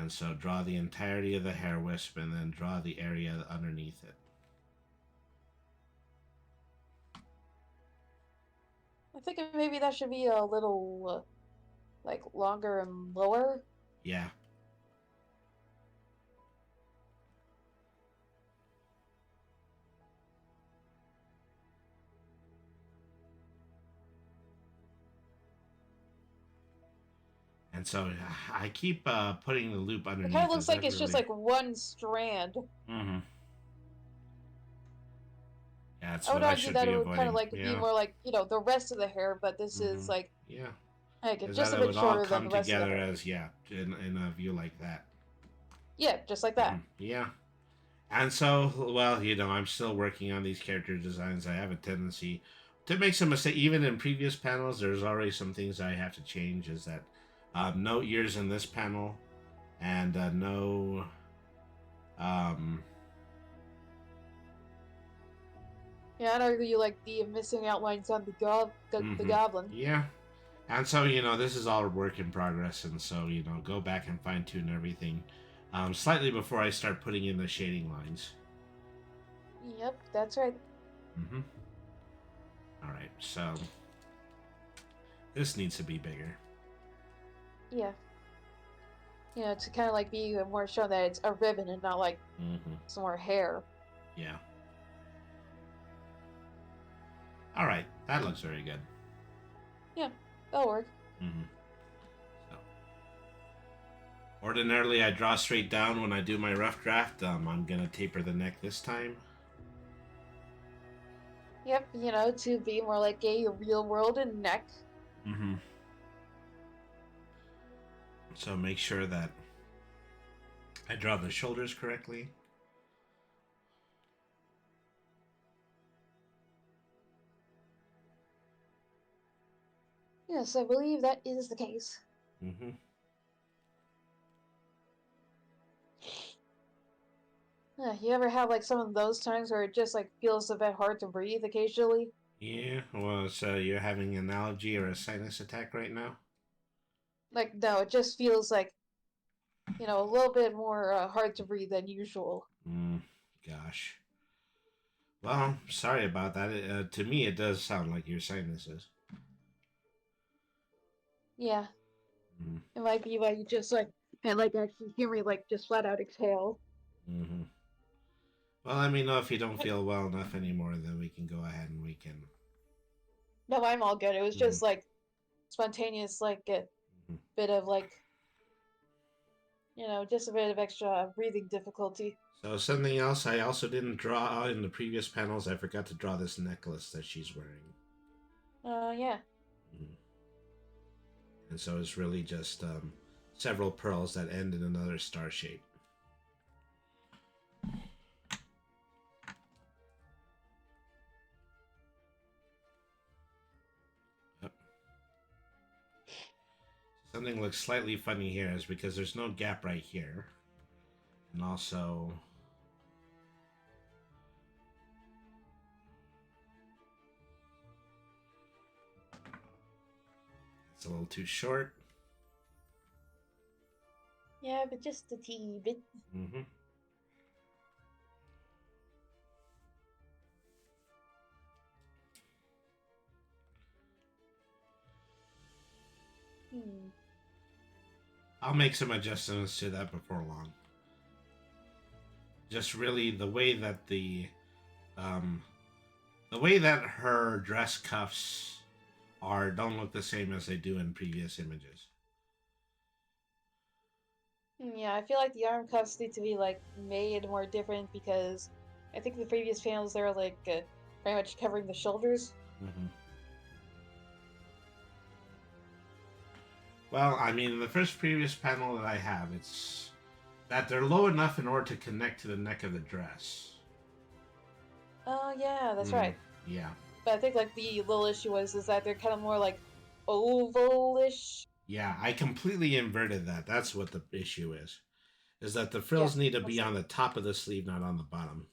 And so draw the entirety of the hair wisp and then draw the area underneath it. I think maybe that should be a little, like, longer and lower. Yeah. And so I keep putting the loop It underneath. kind of looks like it's just like one strand. Mm-hmm. Yeah, that's I would what I argue should that be it would kind avoiding. of like be Yeah. more like, the rest of the hair, but this is like Yeah. Is just that a it bit would all shorter than come the rest of the together hair. as, in a view like that. Yeah, just like that. Yeah. And so, well, I'm still working on these character designs. I have a tendency to make some mistakes. Even in previous panels, there's already some things I have to change. Is that no ears in this panel, and no. Yeah, I'd argue you like the missing outlines on the goblin. Yeah. And so, this is all work in progress. And so, go back and fine tune everything slightly before I start putting in the shading lines. Yep, that's right. All right, so this needs to be bigger. Yeah. To kind of like be more shown that it's a ribbon and not like some more hair. Yeah. All right, that looks very good. Yeah, that'll work. So, ordinarily, I draw straight down when I do my rough draft. I'm gonna taper the neck this time. Yep, to be more like a real world and neck. So make sure that I draw the shoulders correctly. Yes, I believe that is the case. You ever have like some of those times where it just like feels a bit hard to breathe occasionally? Yeah, well, so you're having an allergy or a sinus attack right now? Like, no, it just feels like, a little bit more hard to breathe than usual. Gosh. Well, sorry about that. To me, it does sound like your sinuses. Yeah. It might be why you just like, and like actually hear me like just flat out exhale. Well, let me know if you don't feel well enough anymore, then we can go ahead and we can. No, I'm all good. It was just like spontaneous, like a bit of like, just a bit of extra breathing difficulty. So something else I also didn't draw in the previous panels, I forgot to draw this necklace that she's wearing. Yeah. And so it's really just several pearls that end in another star shape. Something looks slightly funny here is because there's no gap right here. And also, it's a little too short. Yeah, but just a teeny bit. I'll make some adjustments to that before long. Just really the way that her dress cuffs don't look the same as they do in previous images. Yeah, I feel like the arm cuffs need to be like made more different because I think the previous panels they were like very much covering the shoulders. Well, I mean, the previous panel that I have, it's that they're low enough in order to connect to the neck of the dress. Oh, yeah, that's right. Yeah. But I think like the little issue is that they're kind of more like ovalish. Yeah, I completely inverted that. That's what the issue is that the frills need to be on the top of the sleeve, not on the bottom.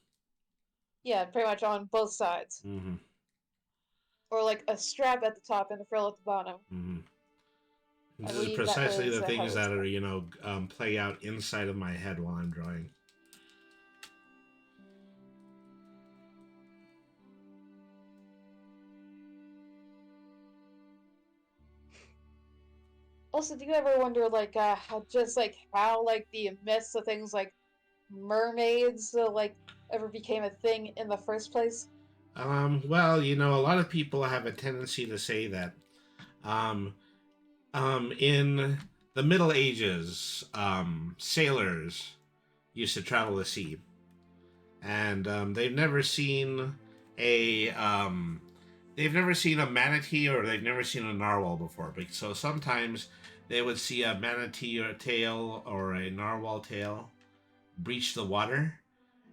Yeah, pretty much on both sides. Or like a strap at the top and a frill at the bottom. I This is believe that precisely was the how things it's that are, play out inside of my head while I'm drawing. Also, do you ever wonder, like, how, like, the myths of things like mermaids, ever became a thing in the first place? Well, a lot of people have a tendency to say that um, in the Middle Ages, sailors used to travel the sea, and a they've never seen a manatee or they've never seen a narwhal before. So sometimes they would see a manatee or tail or a narwhal tail breach the water,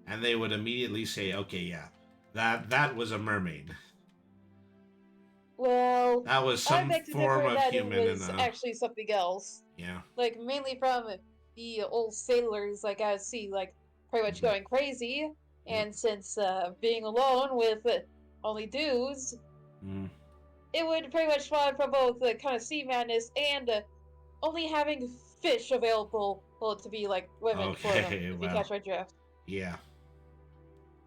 and they would immediately say, "Okay, yeah, that was a mermaid. Well, That was I some beg to form differ of that it human in was a actually something else. yeah." Like, mainly from the old sailors, like, at sea, like, pretty much Mhm. going crazy. Yep. And since being alone with only dudes, Mm. it would pretty much spawn from both the kind of sea madness and only having fish available to be, like, women for them, Okay, if you well, catch my drift. yeah,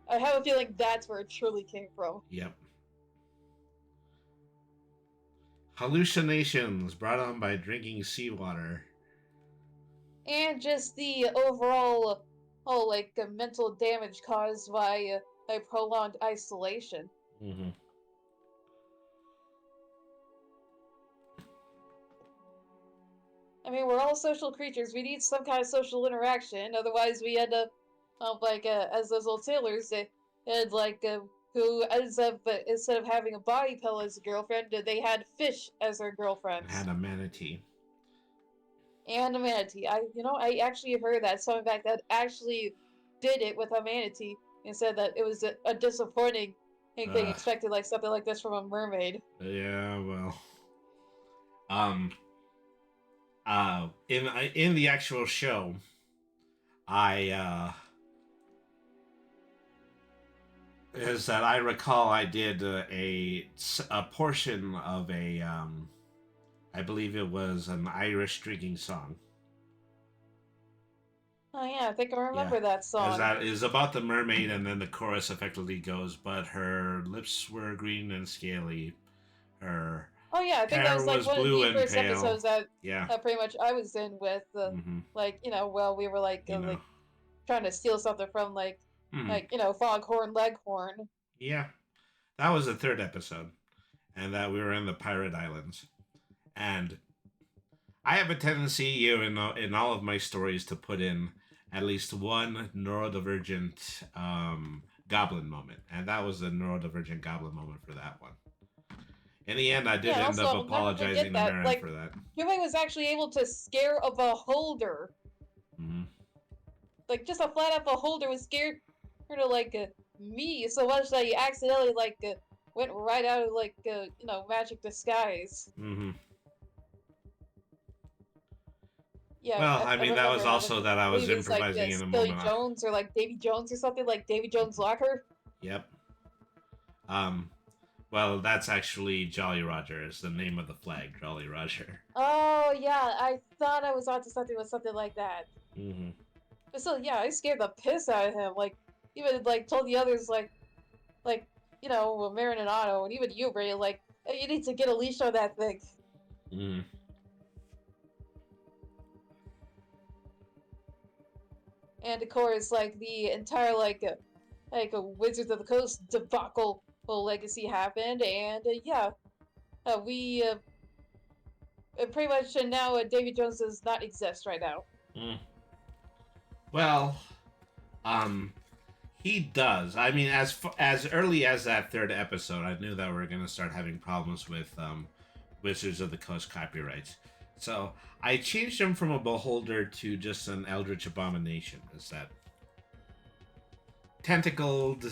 I have a feeling that's where it truly came from. yep. Hallucinations brought on by drinking seawater. And just the overall, mental damage caused by prolonged isolation. Mm-hmm. I mean, we're all social creatures. We need some kind of social interaction. Otherwise, we end up, as those old sailors, and who ends up instead of having a body pillow as a girlfriend, they had fish as their girlfriends Had a manatee. and a manatee. I actually heard that someone back that actually did it with a manatee and said that it was a disappointing thing. They Uh, expected like something like this from a mermaid. yeah, well, um, in the actual show, I is that I recall I did a portion of I believe it was an Irish drinking song. Oh yeah, I think I Yeah, remember that as song. that is about the mermaid, and then the chorus effectively goes, "But her lips were green and scaly, her Oh yeah, I think that hair was like was one of blue the and first pale." episodes that Yeah, pretty much I was in with mm-hmm. we were You know, like trying to steal something from hmm. Foghorn Leghorn. Yeah, that was the third episode, and that we were in the Pirate Islands, and I have a tendency, in all of my stories, to put in at least one neurodivergent goblin moment, and that was the neurodivergent goblin moment for that one. In the end, I Yeah, did and end up also never forget apologizing to that Marin like for that. Hume was actually able to scare a beholder. Mm-hmm. Like just a flat out beholder was scared her to me so much that he accidentally went right out of magic disguise. Mm-hmm. Yeah, Well, I I mean, that was remember that. also that I was Believe it's improvising in a Skilly moment. Jones or like Davy Jones or something like Davy Jones Locker. Yep. Um. Well, that's actually Jolly Roger. Is the name of the flag, Jolly Roger. Oh yeah, I thought I was onto something with something like that. Mm-hmm. But still, yeah, I scared the piss out of him. Like even told the others like Marin and Otto and even you, Bray, like hey, you need to get a leash on that thing. Mm-hmm. And of course, like the entire a Wizards of the Coast debacle legacy happened, and we pretty much now Davy Jones does not exist right now. Mm. Well, um, he does. I mean, as early as that third episode, I knew that we were going to start having problems with Wizards of the Coast copyrights. So I changed him from a beholder to just an eldritch abomination. Is that tentacled,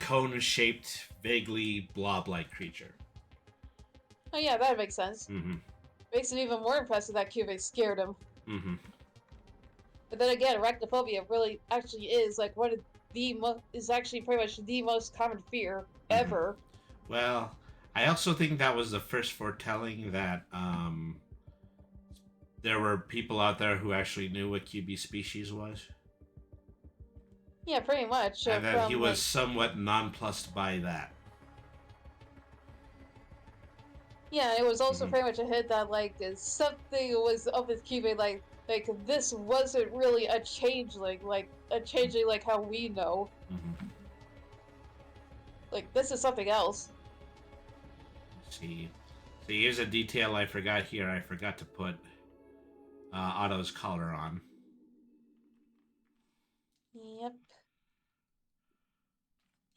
cone-shaped, vaguely blob-like creature? Oh yeah, that makes sense. Mm-hmm. Makes it even more impressive that Cube scared him. Mm-hmm. But then again, arachnophobia really actually is like one of is actually pretty much the most common fear ever. Well, I also think that was the first foretelling that there were people out there who actually knew what QB species was, Yeah, pretty much. and that he From was like, somewhat nonplussed by that. yeah, it was also Hmm. pretty much a hint that like something was up with Cube. Like this wasn't really a changeling, like a changeling like how we know. Hmm. Like this is something else. Let's see. See, here's a detail I forgot here. I forgot to put Otto's collar on. Yep.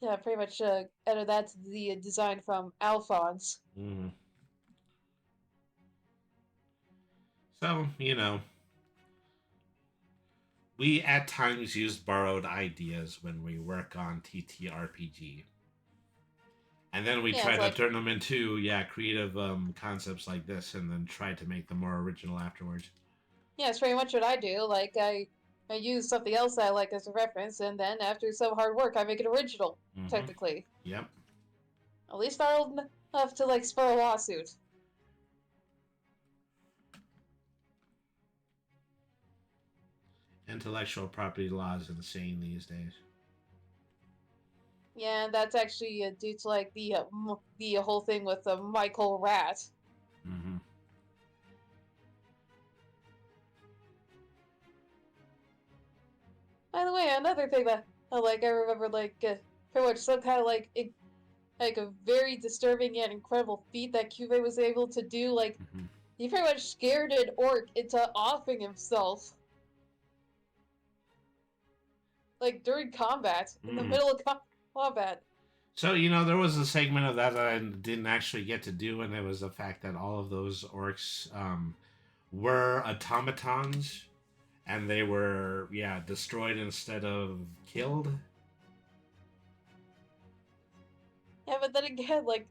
Yeah, pretty much. And that's the design from Alphonse. Hmm. So, you know, we at times use borrowed ideas when we work on TTRPG. And then we Yeah, try it's to like turn them into, creative concepts like this and then try to make them more original afterwards. yeah, it's pretty much what I do. Like I use something else I like as a reference, and then after some hard work, I make it original. Hmm. Technically, Yep. at least not old enough to like spur a lawsuit. Intellectual property law is insane these days. Yeah, and that's actually due to like the whole thing with Michael Rat. Hmm. By the way, another thing that I remember pretty much some kind of like a very disturbing yet incredible feat that Cube was able to do. Like Hmm. he pretty much scared an orc into offing himself, like during combat, in the Hmm. middle of combat. So, there was a segment of that I didn't actually get to do, and it was the fact that all of those orcs were automatons, and they were, destroyed instead of killed. Yeah, but then again, like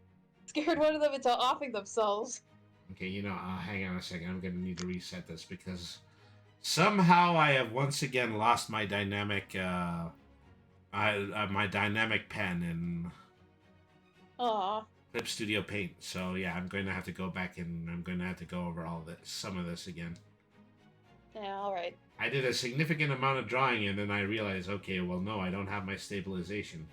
scared one of them into offing themselves. Okay, hang on a second. I'm going to need to reset this because somehow I have once again lost my dynamic, my dynamic pen in Aw. Clip Studio Paint. So yeah, I'm going to have to go back and I'm going to have to go over some of this again. Yeah, alright. I did a significant amount of drawing and then I realized, okay, well, no, I don't have my stabilization.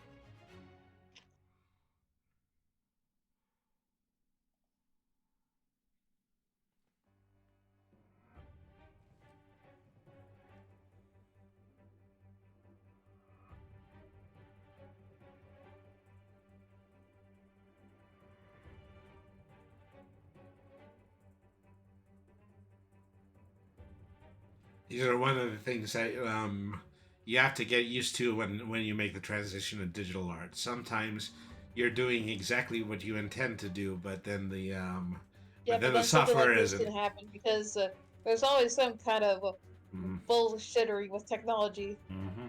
These are one of the things that you have to get used to when you make the transition to digital art. Sometimes you're doing exactly what you intend to do, but then Yeah, but the then something software like this isn't. can happen because there's always some kind of Mm-hmm. bullshittery with technology. Mm-hmm.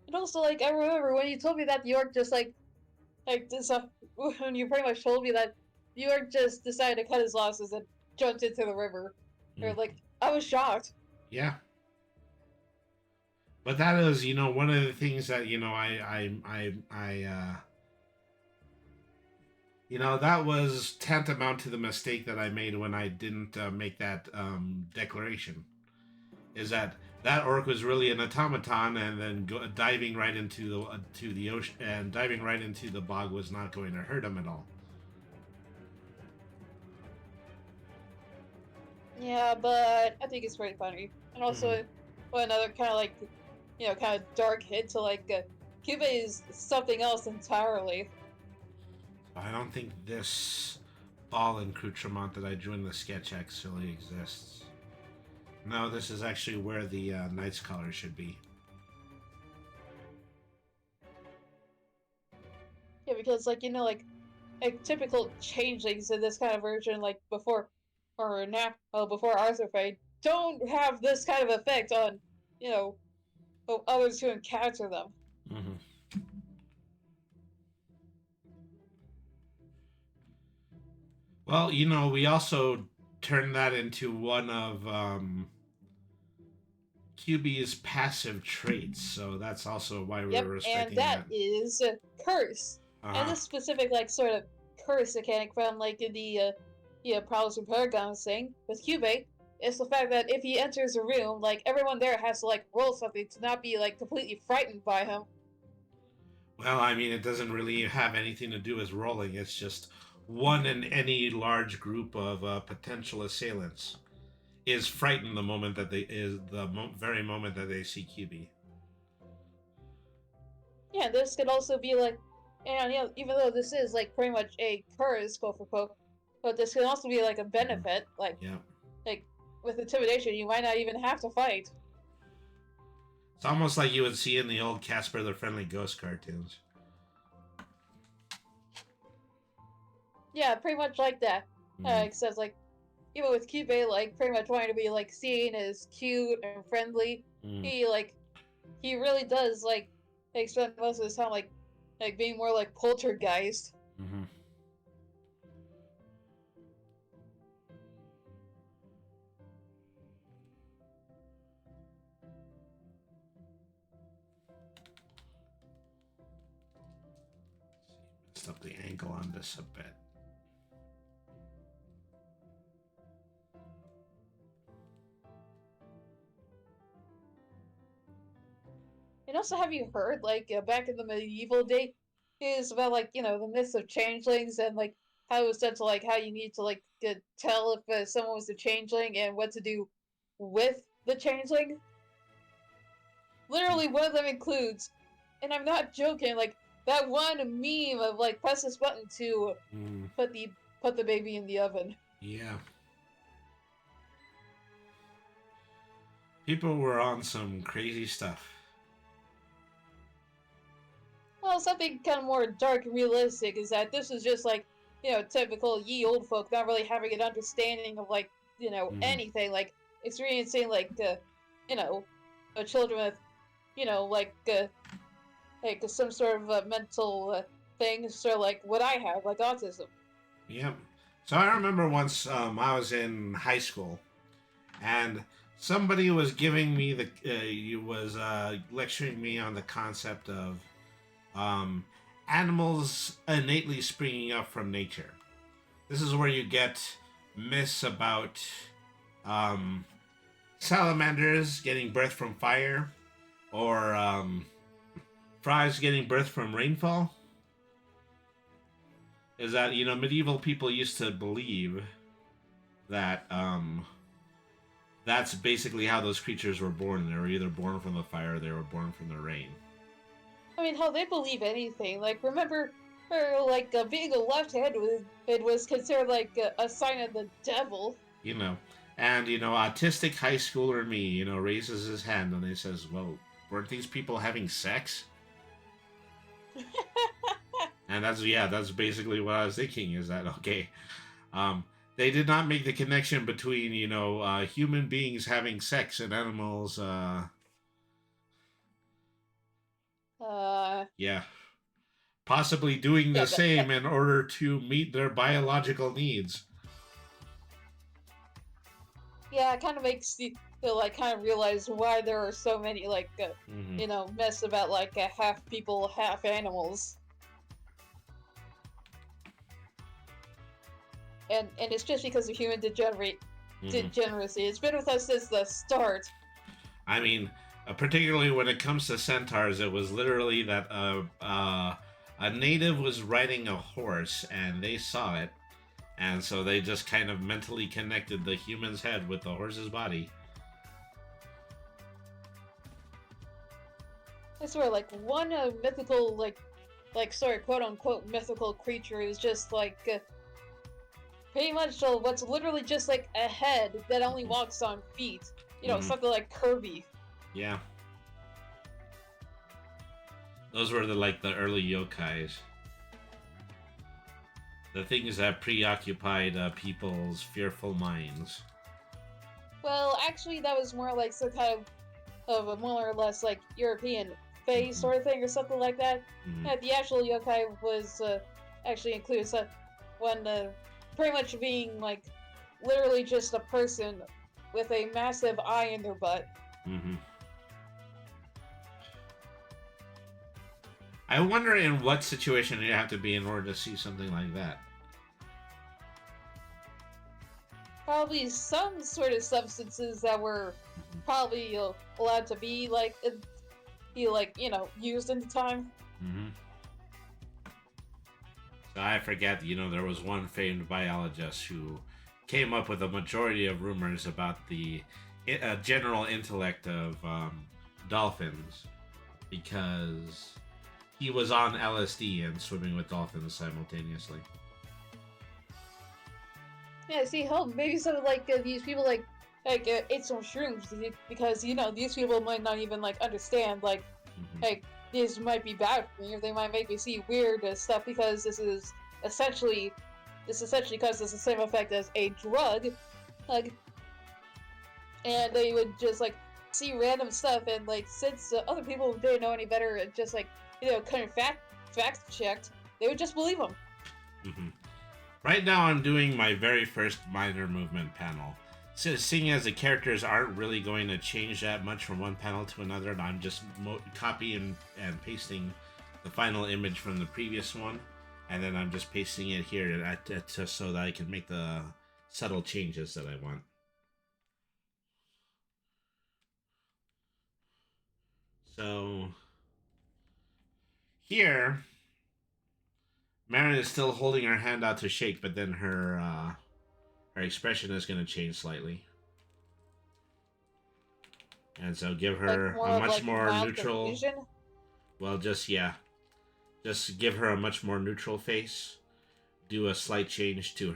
And also, like, I remember when you told me that York just like this when you pretty much told me that York just decided to cut his losses and jumped into the river. Or Mm. like, I was shocked. Yeah. But that is, one of the things that that was tantamount to the mistake that I made when I didn't make that declaration. Is that orc was really an automaton, and then diving right into the ocean and diving right into the bog was not going to hurt him at all. Yeah, but I think it's pretty funny. And also, Mhm. another kind of kind of dark hint to Cuba is something else entirely. I don't think this ball accoutrement that I drew in the sketch actually exists. No, this is actually where the knight's collar should be. Yeah, because like typical changelings in this kind of version, like before or now, before Arthur Fade, don't have this kind of effect on, you know, others who encounter them. Mm-hmm. Well, we also turned that into one of QB's passive traits, so that's also why we're Yep, respecting and that is curse. And Uh-huh. this specific like sort of curse mechanic from like the Prowlers and Paragons thing with Cubate is the fact that if he enters a room, like everyone there has to like roll something to not be like completely frightened by him. Well, I mean, it doesn't really have anything to do with rolling. It's just one in any large group of potential assailants is frightened the moment that very moment that they see QB. Yeah, this could also be like, and you know, even though this is like pretty much a curse, quote for quote, but this can also be like a benefit, Yeah. like with intimidation, you might not even have to fight. It's almost like you would see in the old Casper the Friendly Ghost cartoons. Yeah, pretty much like that. Mhm. Except like even with Cubase, like pretty much wanting to be like seen as cute and friendly, Mm. he really does like spend most of his time like being more like poltergeist. Mm-hmm. Messed up the angle on this a bit. And also, have you heard like back in the medieval day, is about like the myths of changelings and like how it was said to like how you need to like tell if someone was a changeling and what to do with the changeling. Literally, one of them includes, and I'm not joking, like that one meme of like press this button to Mm. put the baby in the oven. Yeah. People were on some crazy stuff. Well, something kind of more dark and realistic is that this is just like typical ye old folk not really having an understanding of like Mm. anything, like experiencing like you know children with like some sort of mental thing, sort of like what I have, like autism. Yep. So I remember once I was in high school, and somebody was giving me lecturing me on the concept of um, animals innately springing up from nature. This is where you get myths about um, salamanders getting birth from fire, or frogs getting birth from rainfall. Is that medieval people used to believe that that's basically how those creatures were born. They were either born from the fire or they were born from the rain. I mean, how they believe anything. Like, remember, like being a left-handed was considered like a sign of the devil. You know, and autistic high schooler me, raises his hand and he says, "Well, weren't these people having sex?" And that's basically what I was thinking. Is that okay? They did not make the connection between human beings having sex and animals. Yeah, possibly doing Yeah, the same in order to meet their biological needs. yeah, it kind of makes you like kind of realize why there are so many like Mm-hmm. mess about like half people, half animals. And it's just because of human Mm-hmm. degeneracy. It's been with us since the start. I mean, particularly when it comes to centaurs, it was literally that a native was riding a horse and they saw it, and so they just kind of mentally connected the human's head with the horse's body. I swear, like one mythical sorry, quote unquote mythical creature is just like pretty much what's literally just like a head that only walks on feet. Mhm. Something like Kirby. Yeah, those were the early yokais, the things that preoccupied people's fearful minds. Well, actually, that was more like some kind of a more or less like European fae sort of thing or something like that. Mhm. The actual yokai was actually included one pretty much being like literally just a person with a massive eye in their butt. Mm-hmm. I wonder in what situation you have to be in order to see something like that. Probably some sort of substances that were probably allowed to be used in the time. Mm-hmm. So I forget, there was one famed biologist who came up with a majority of rumors about the general intellect of dolphins because he was on LSD and swimming with dolphins simultaneously. Yeah, see, hell, maybe some of these people ate some shrooms because these people might not even understand Mm-hmm. this might be bad for me, or they might make me see weird stuff because this essentially causes the same effect as a drug, like, and they would just see random stuff and since other people didn't know any better and just kind of fact checked, they would just believe them. Mm-hmm. Right now, I'm doing my very first minor movement panel. So, seeing as the characters aren't really going to change that much from one panel to another, and I'm just copying and pasting the final image from the previous one, and then I'm just pasting it here so that I can make the subtle changes that I want. So here, Marin is still holding her hand out to shake, but then her expression is going to change slightly. And so give her a much more neutral... Confusion? Well, just give her a much more neutral face. Do a slight change to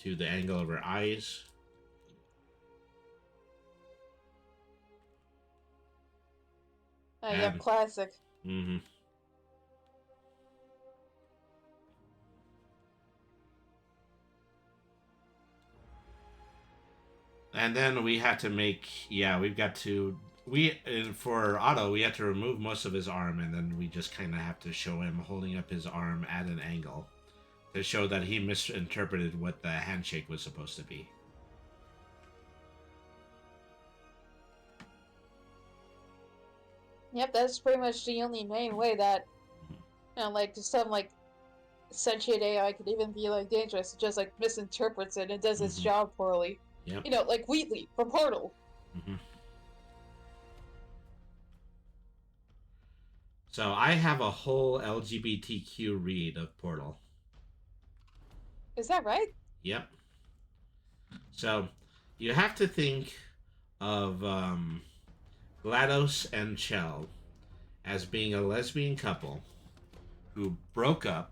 the angle of her eyes. Yeah, classic. Mm-hmm. And then we had to for Otto, we had to remove most of his arm, and then we just kind of have to show him holding up his arm at an angle to show that he misinterpreted what the handshake was supposed to be. Yep, that's pretty much the only main way that, some sentient AI could even be dangerous. It just misinterprets it and does its job poorly. Yep. Like Wheatley from Portal. Mm-hmm. So I have a whole LGBTQ read of Portal. Is that right? Yep. So you have to think of GLaDOS and Chell as being a lesbian couple who broke up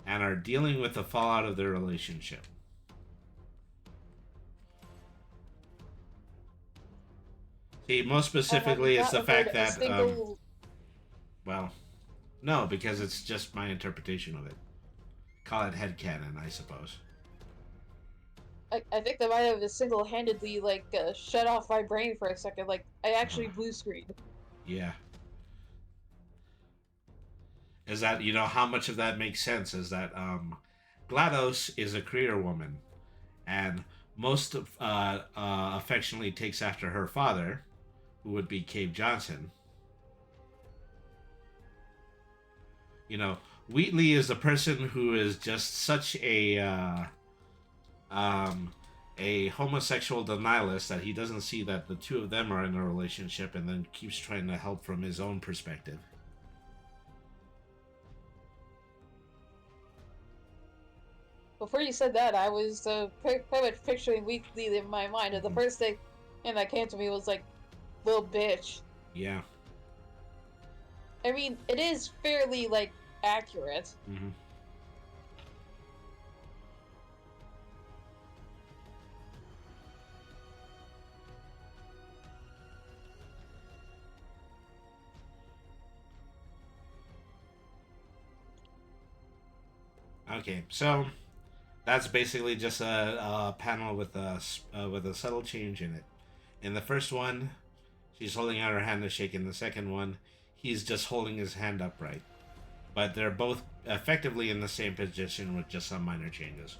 and are dealing with the fallout of their relationship. See, most specifically, it's the fact that well, no, because it's just my interpretation of it. Call it headcanon, I suppose. I think they might have single-handedly shut off my brain for a second. I actually blue screened. Yeah. Is that how much of that makes sense? Is that GLaDOS is a career woman, and most affectionately takes after her father, who would be Cave Johnson. Wheatley is the person who is just such a homosexual denialist that he doesn't see that the two of them are in a relationship, and then keeps trying to help from his own perspective. Before you said that, I was pretty much picturing Wheatley in my mind, and the first thing that came to me was little bitch. Yeah. I mean, it is fairly accurate. Mm-hmm. Okay, so that's basically just a panel with a subtle change in it. In the first one, she's holding out her hand to shake. In the second one, he's just holding his hand upright. But they're both effectively in the same position with just some minor changes.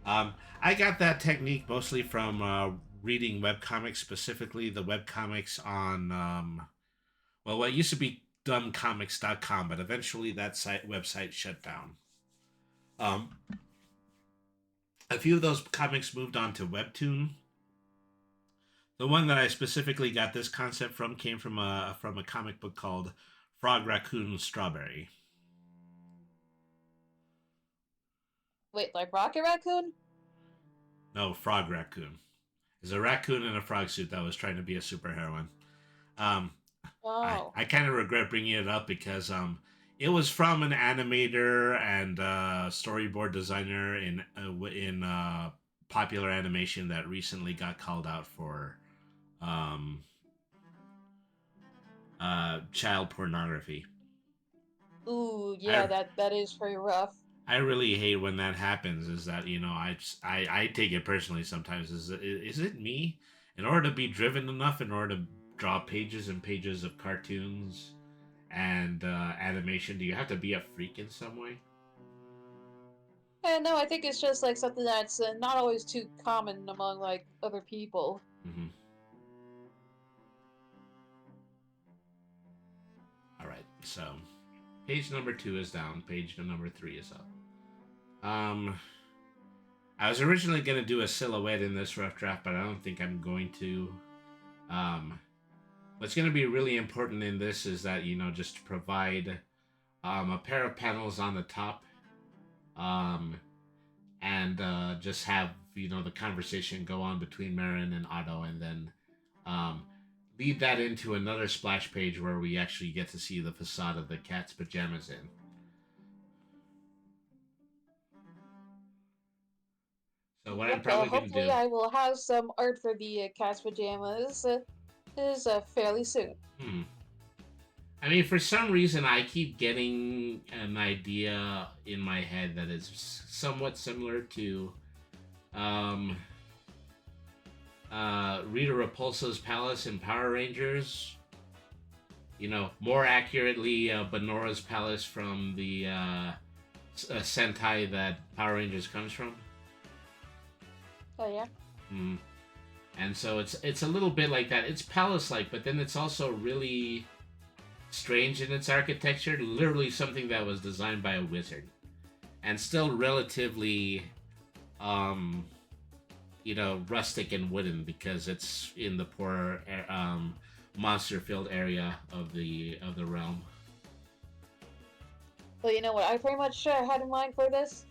I got that technique mostly from reading webcomics, specifically the webcomics on, what used to be dumbcomics.com, but eventually that website shut down. A few of those comics moved on to Webtoon. The one that I specifically got this concept from came from a comic book called Frog Raccoon Strawberry. Wait, like Rocket Raccoon? No, Frog Raccoon. There's a raccoon in a frog suit that was trying to be a superheroine. Oh. I kind of regret bringing it up because it was from an animator and storyboard designer in popular animation that recently got called out for child pornography. Ooh, yeah, that is pretty rough. I really hate when that happens. Is that I take it personally sometimes. Is it me? In order to be driven enough, in order to draw pages and pages of cartoons and animation, do you have to be a freak in some way? Yeah, no, I think it's just like something that's not always too common among like other people. Mm-hmm. All right, so page number 2 is down. Page number 3 is up. I was originally going to do a silhouette in this rough draft, but I don't think I'm going to. What's going to be really important in this is that, just to provide a pair of panels on the top, and just have, the conversation go on between Marin and Otto, and then lead that into another splash page where we actually get to see the facade of the cat's pajamas in. So what I'm probably going to do... Hopefully I will have some art for the cat's pajamas fairly soon. I mean, for some reason, I keep getting an idea in my head that is somewhat similar to Rita Repulsa's palace in Power Rangers. More accurately, Benora's palace from the Sentai that Power Rangers comes from. Oh, yeah? And so it's a little bit like that. It's palace-like, but then it's also really strange in its architecture. Literally something that was designed by a wizard. And still relatively, rustic and wooden because it's in the poor, monster-filled area of the realm. Well, you know what I pretty much had in mind for this?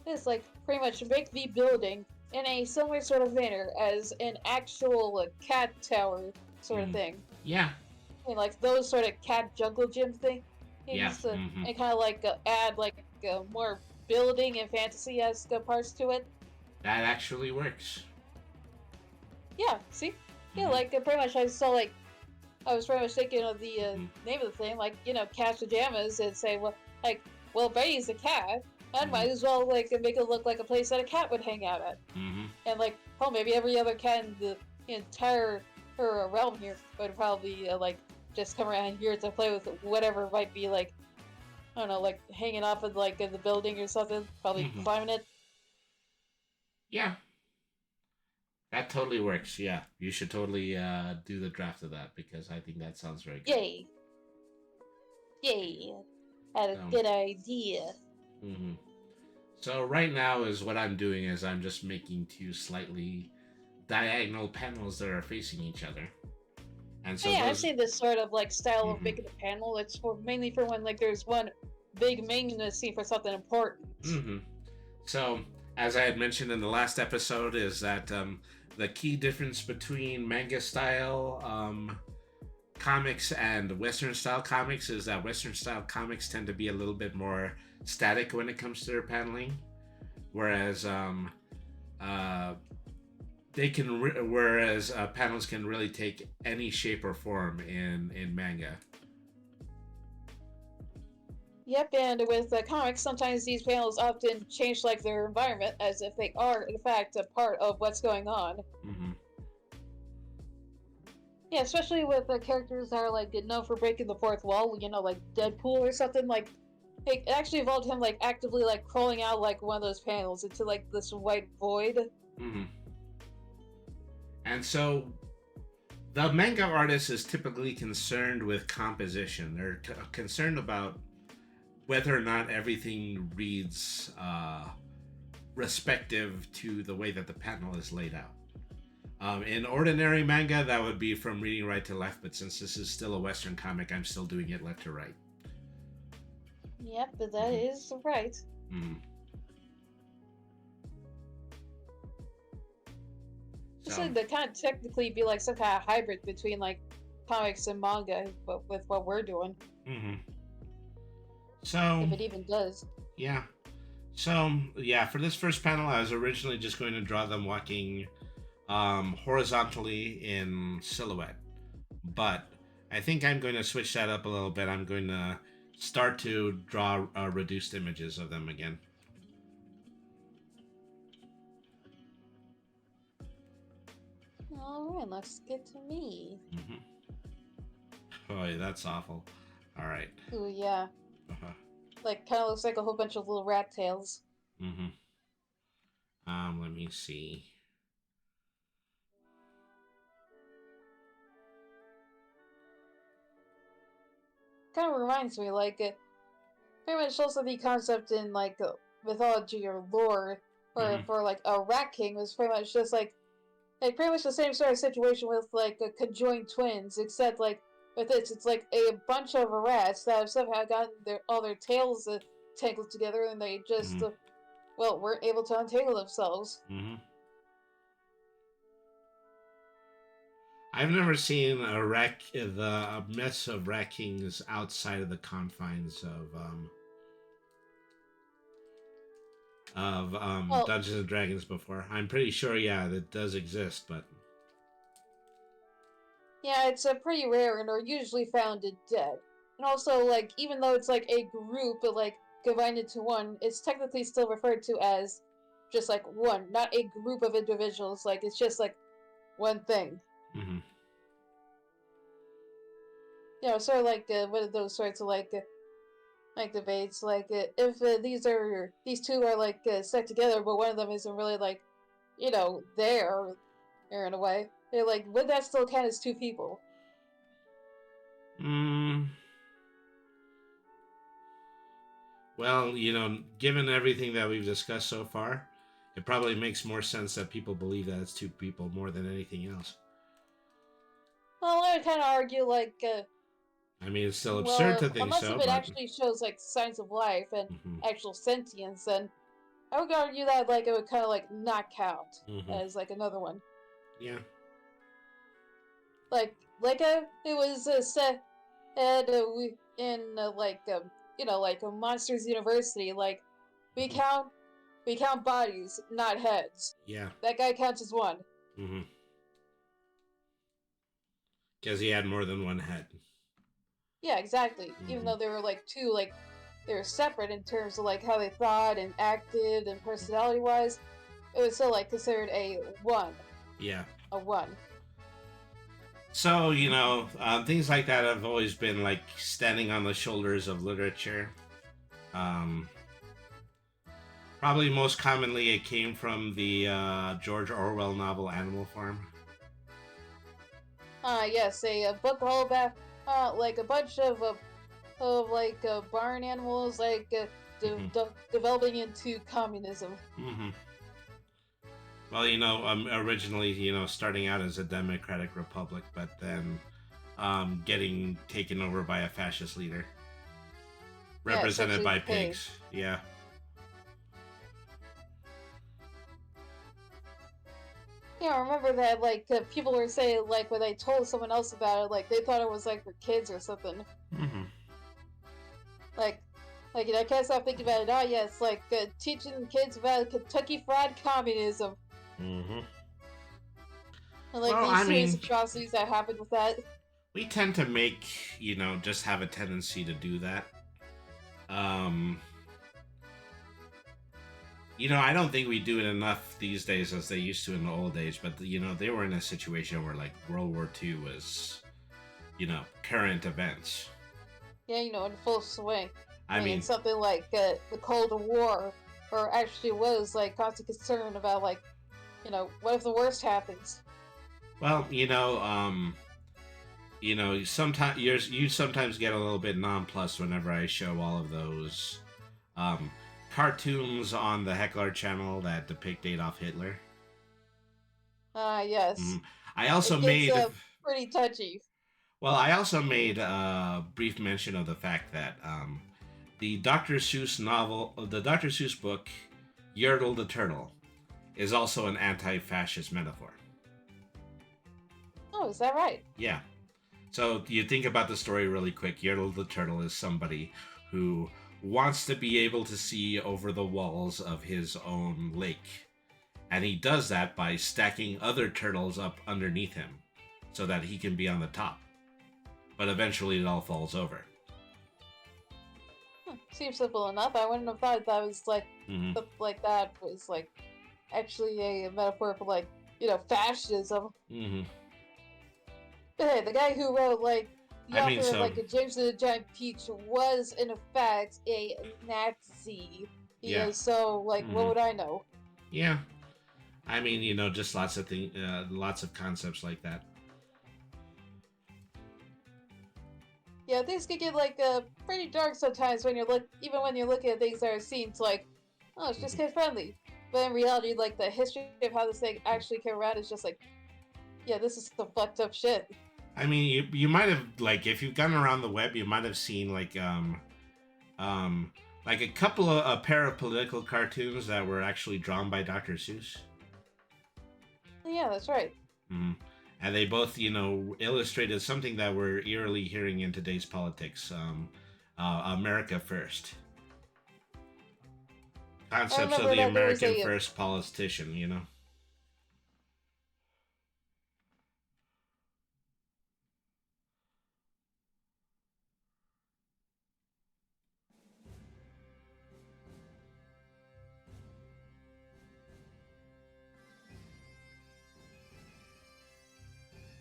Is like pretty much make the building in a similar sort of manner as an actual cat tower sort of thing. Yeah. And like those sort of cat jungle gym things. Yeah. And kind of like add like more building and fantasy-esque parts to it. That actually works. Yeah, see? Yeah, like pretty much I saw like, I was pretty much thinking of the name of the thing, like, cat's pajamas, and say, well, Brainy's a cat. I might as well make it look like a place that a cat would hang out at. And maybe every other cat in the entire realm here would probably just come around here to play with whatever might be I don't know, hanging off of in the building or something, probably climbing it. Yeah, that totally works. Yeah, you should totally do the draft of that because I think that sounds very good. Yay! Had a good idea. So right now is what I'm doing is I'm just making 2 slightly diagonal panels that are facing each other. And so I've seen this sort of style of making a panel. It's mainly for when there's one big main scene for something important. So as I had mentioned in the last episode is that the key difference between manga style comics and Western style comics is that Western style comics tend to be a little bit more static when it comes to their paneling, whereas panels can really take any shape or form in manga. Yep, and with comics, sometimes these panels often change their environment as if they are in fact a part of what's going on. Yeah, especially with characters that are known for breaking the fourth wall, like Deadpool or something. It actually involved him actively crawling out one of those panels into this white void. And so The manga artist is typically concerned with composition. They're concerned about whether or not everything reads respective to the way that the panel is laid out. In ordinary manga, that would be from reading right to left, but since this is still a Western comic, I'm still doing it left to right. Yep, but that is right. Mm-hmm. So they kind of technically be like some kind of hybrid between like comics and manga, but with what we're doing. Mm-hmm. So if it even does. Yeah. So yeah, for this first panel, I was originally just going to draw them walking horizontally in silhouette, but I think I'm going to switch that up a little bit. I'm going to start to draw reduced images of them again. Alright, let's get to me. Oh, that's awful. Alright. Ooh, yeah. Uh-huh. Like, kind of looks like a whole bunch of little rat tails. Let me see. Kind of reminds me, like, pretty much also the concept in, like, mythology or lore, for, like, a rat king was pretty much just, like, pretty much the same sort of situation with, like, conjoined twins, except, like, with this, it's, like, a bunch of rats that have somehow gotten all their tails tangled together, and they just, well, weren't able to untangle themselves. I've never seen a mess of rat kings outside of the confines of Well, Dungeons and Dragons before. I'm pretty sure, yeah, that does exist, but yeah, it's pretty rare and are usually found dead. And also, like, even though it's like a group, but like combined into one, it's technically still referred to as just like one, not a group of individuals. Like, it's just like one thing. You know, sort of like one of those sorts of like debates. Like, if these two are like stuck together, but one of them isn't really like, you know, there in a way. They're like, would that still count as two people? Well, you know, given everything that we've discussed so far, it probably makes more sense that people believe that it's two people more than anything else. Well, I would kind of argue, like, I mean, it's still absurd to think unless so, if it but actually shows, like, signs of life and actual sentience, then I would argue that, like, it would kind of, like, not count as, like, another one. Yeah. Like, it was said in, like, you know, like, a Monsters University, like, we count bodies, not heads. Yeah. That guy counts as one. Because he had more than one head. Yeah, exactly. Even though they were like two, like they were separate in terms of like how they thought and acted and personality wise, it was still like considered a one. Yeah. A one. So, you know, things like that have always been like standing on the shoulders of literature. Probably most commonly it came from the George Orwell novel Animal Farm. Yes, a book all about like a bunch of like barn animals like developing into communism. Well, you know, originally, you know, starting out as a democratic republic, but then getting taken over by a fascist leader, represented by pigs. Yeah. Yeah, I remember that, like, people were saying, like, when they told someone else about it, like, they thought it was, like, for kids or something. Like, you know, I can't stop thinking about it. Oh, yeah, it's like teaching kids about Kentucky Fried Communism. And, like, well, these serious atrocities that happened with that. We tend to make, you know, just have a tendency to do that. You know, I don't think we do it enough these days as they used to in the old days, but, you know, they were in a situation where, like, World War II was, you know, current events. Yeah, you know, in full swing. I mean something like the Cold War, or actually was, like, constant concern about, like, you know, what if the worst happens? Well, sometimes you sometimes get a little bit nonplussed whenever I show all of those um, cartoons on the Heckler channel that depict Adolf Hitler. Yes. Mhm. I also It gets made pretty touchy. Well, I also made a brief mention of the fact that the Dr. Seuss novel, the Dr. Seuss book, Yertle the Turtle, is also an anti-fascist metaphor. Oh, is that right? Yeah. So you think about the story really quick. Yertle the Turtle is somebody who wants to be able to see over the walls of his own lake. And he does that by stacking other turtles up underneath him so that he can be on the top. But eventually it all falls over. Seems simple enough. I wouldn't have thought that was like Mm-hmm. stuff like that was like actually a metaphor for like fascism. Mm-hmm. But hey, the guy who wrote like the I mean, author of so like James and the Giant Peach was in effect a Nazi. yeah. So like, what Mhm. would I know? Yeah. I mean, just lots of lots of concepts like that. Yeah, things can get like pretty dark sometimes when even when you're looking at things that are seen like, oh, it's just Mhm. kid friendly. But in reality, like the history of how this thing actually came around is just like, yeah, this is some fucked up shit. I mean, you might have like if you've gone around the web, you might have seen um like a pair of political cartoons that were actually drawn by Dr. Seuss. Yeah, that's right. Mm. And they both, illustrated something that we're eerily hearing in today's politics. America first. I Concepts of remember the that there was American a first politician.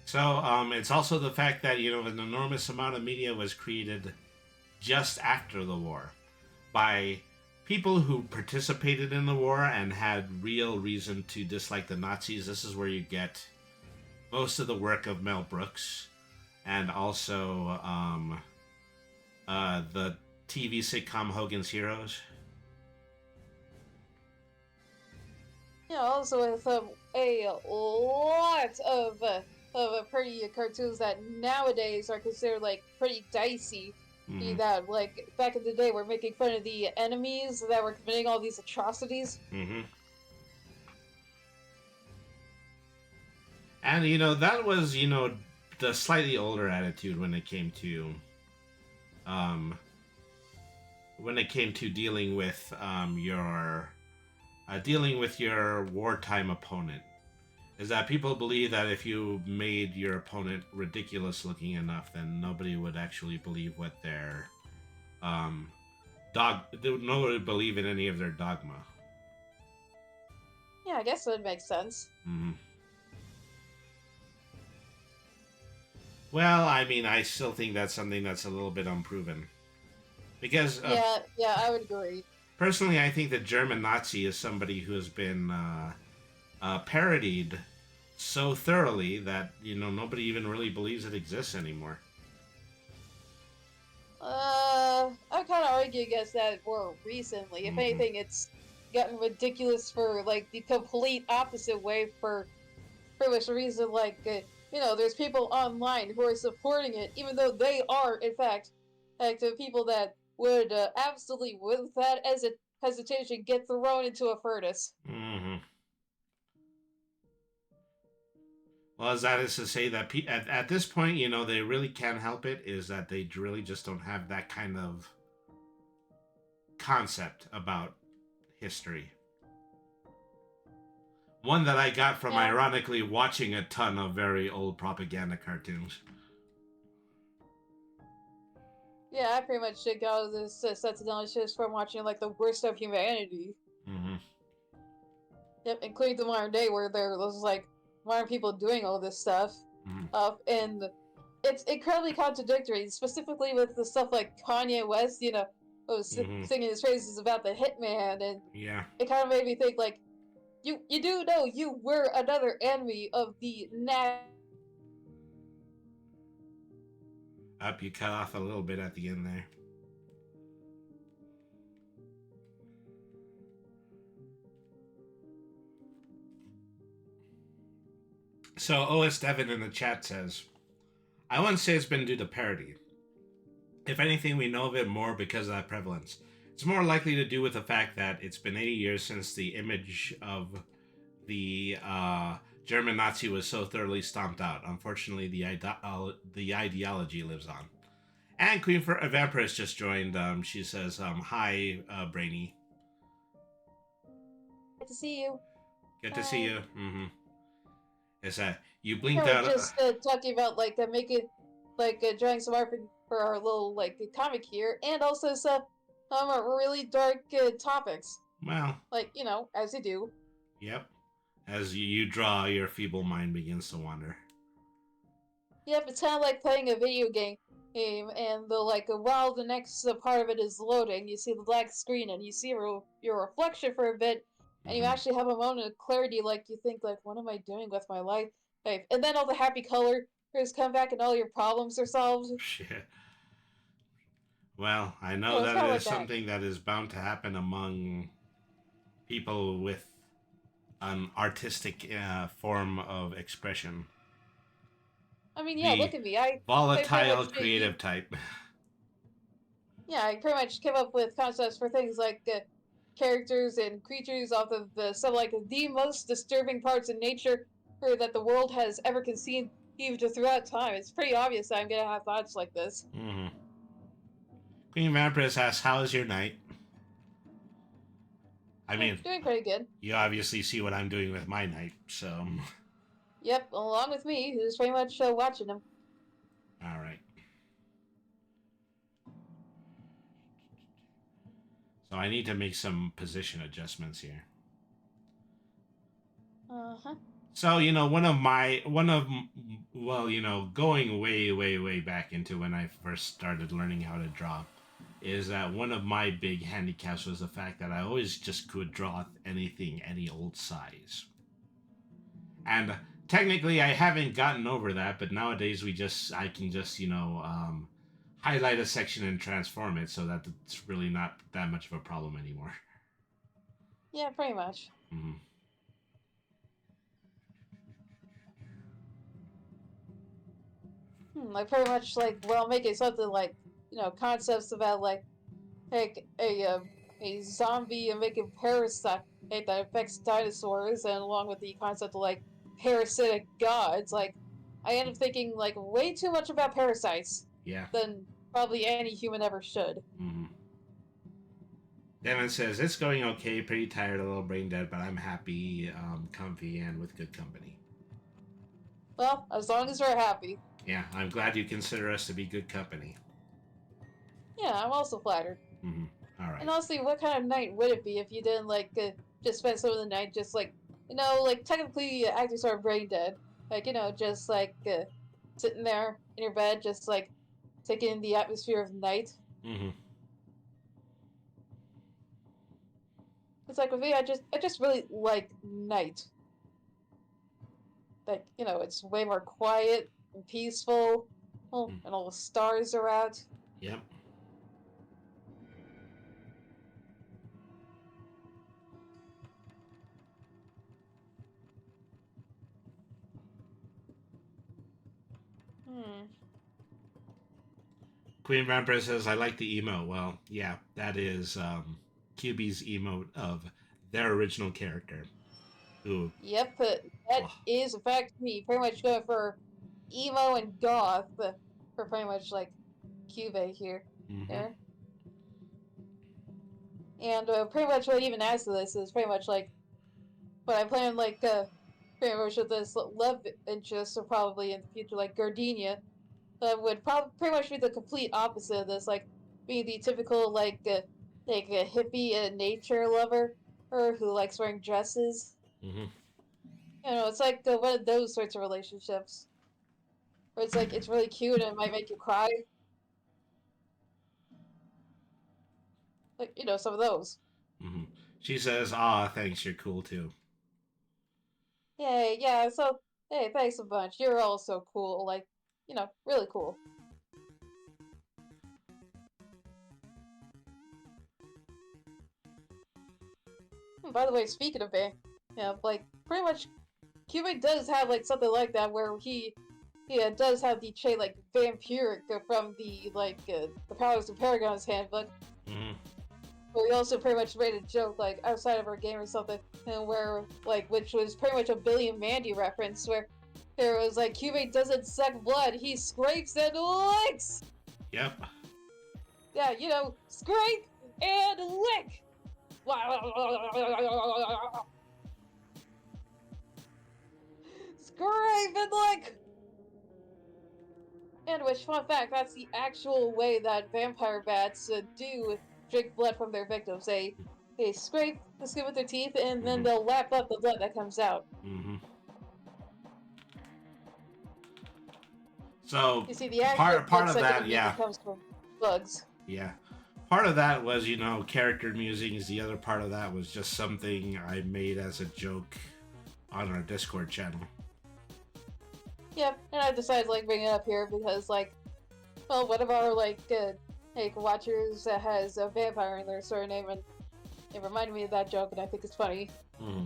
So it's also the fact that an enormous amount of media was created just after the war by people who participated in the war and had real reason to dislike the Nazis. This is where you get most of the work of Mel Brooks and also the TV sitcom Hogan's Heroes. also with a lot of pretty cartoons that nowadays are considered like pretty dicey. Mm-hmm. That like back in the day were making fun of the enemies that were committing all these atrocities. Mm-hmm. And that was the slightly older attitude um, when it came to dealing with your wartime opponent. Is that people believe that if you made your opponent ridiculous looking enough, then nobody would actually believe what their nobody would believe in any of their dogma. Yeah, I guess it would make sense. Mm-hmm. Well, I mean, I still think that's something that's a little bit unproven. Because Yeah, I would agree. personally, I think the German Nazi is somebody who has been parodied so thoroughly that nobody even really believes it exists anymore. I kind of argue against that more recently. If Mhm. anything, it's gotten ridiculous for like the complete opposite way for pretty much the reason like there's people online who are supporting it even though they are in fact like the people that would absolutely without hesitation get thrown into a furnace. Mm-hmm. Well, as that is to say that at this point, they really can't help it. Is that they really just don't have that kind of concept about history. One that I got from Yeah. ironically watching a ton of very old propaganda cartoons. Yeah, I pretty much got this sense of knowledge just from watching like the worst of humanity. Mm-hmm. Yep, including the modern day where there was like modern people doing all this stuff. Mm-hmm. And it's incredibly contradictory, specifically with the stuff like Kanye West, Mm-hmm. singing his praises about the Hitman, and Yeah. it kind of made me think like, You do know you were another enemy of the Up, you cut off a little bit at the end there. So OS Devin in the chat says, I wouldn't say it's been due to parody. If anything, we know of it more because of that prevalence. It's more likely to do with the fact that it's been 80 years since the image of the German Nazi was so thoroughly stomped out. Unfortunately, the ideology lives on. And Queen for Vampiress just joined. She says, "Hi, Brainy. Good to see you. Good to see Hi. you." Mm-hmm. Is that you blinked We're out? just talking about making drawing some art for our little comic here, and also some really dark topics. Well, As you do. yep. As you draw, your feeble mind begins to wander. Yep, it's kind of like playing a video game, and while the next part of it is loading, you see the black screen and you see your reflection for a bit, and you Mhm. actually have a moment of clarity, you think what am I doing with my life? And then all the happy colors come back and all your problems are solved. Shit. Well, I know It's that kind it of is like that. something that is bound to happen among people with an artistic form of expression. I mean, yeah, The look at me. I pretty volatile much creative type. yeah, I pretty much came up with concepts for things like characters and creatures off of some the most disturbing parts in nature or that the world has ever conceived throughout time. It's pretty obvious that I'm gonna have thoughts like this. Mm-hmm. Queen Vampiress asks, "How is your night?" I Yeah, mean, doing pretty good. you obviously see what I'm doing with my night, so Yep, along with me, who's pretty much watching him. all right. So I need to make some position adjustments here. Uh-huh. So going way back into when I first started learning how to draw, is that one of my big handicaps was the fact that I always just could draw anything any old size. And technically, I haven't gotten over that, but nowadays I can just highlight a section and transform it, so that it's really not that much of a problem anymore. Yeah, pretty much. Mm-hmm. Pretty much making something concepts about a zombie and making parasite that affects dinosaurs, and along with the concept of parasitic gods. I end up thinking way too much about parasites Yeah. than probably any human ever should. Mm-hmm. Devin says, "It's going okay, pretty tired, a little brain dead, but I'm happy, comfy, and with good company." Well, as long as we're happy. Yeah, I'm glad you consider us to be good company. Yeah, I'm also flattered. Mm-hmm. All right. And honestly, what kind of night would it be if you didn't just spend some of the night just technically acting sort of brain dead, just sitting there in your bed, just taking in the atmosphere of night. Mm-hmm. It's with me, I just really like night. It's way more quiet and peaceful. Well, Mm. and all the stars are out. Yep. Hmm. Queen Vampire says, "I like the emote." Well, yeah, that is QB's emote of their original character. Who? Yep, but that Oh, is in fact me. Pretty much going for emo and goth for pretty much Cube here. mm-hmm. There. And pretty much what even adds to this is pretty much what I plan pretty much with this love interest, or probably in the future Gardenia, that would probably pretty much be the complete opposite of this, being the typical a hippie nature lover, or who likes wearing dresses. Mm-hmm. It's one of those sorts of relationships where it's really cute and it might make you cry. Some of those. Mm-hmm. She says, "Ah, thanks, you're cool too." Yeah, so, hey, thanks a bunch. You're all so cool. Like, really cool. And by the way, speaking of like, pretty much, Cuban does have, like, something like that where he does have the trait, like, vampiric from the Powers of Paragon's handbook. Mm-hmm. But we also pretty much made a joke, like, outside of our game or something, and where, like, which was pretty much a Billy and Mandy reference, where there was, like, Cubase doesn't suck blood, he scrapes and licks! Yep. Yeah, scrape and lick! Scrape and lick! And which, fun fact, that's the actual way that vampire bats do drink blood from their victims. They scrape the skin with their teeth, and then Mm-hmm. they'll lap up the blood that comes out. Mm-hmm. So You see, the actual part blood of that, sucking yeah, comes from bugs. yeah. Part of that was, character musings. The other part of that was just something I made as a joke on our Discord channel. Yep, and I decided to, like, bring it up here because, like, well, one of our, like watchers has a vampire in their surname, and it reminded me of that joke, and I think it's funny. Mm-hmm.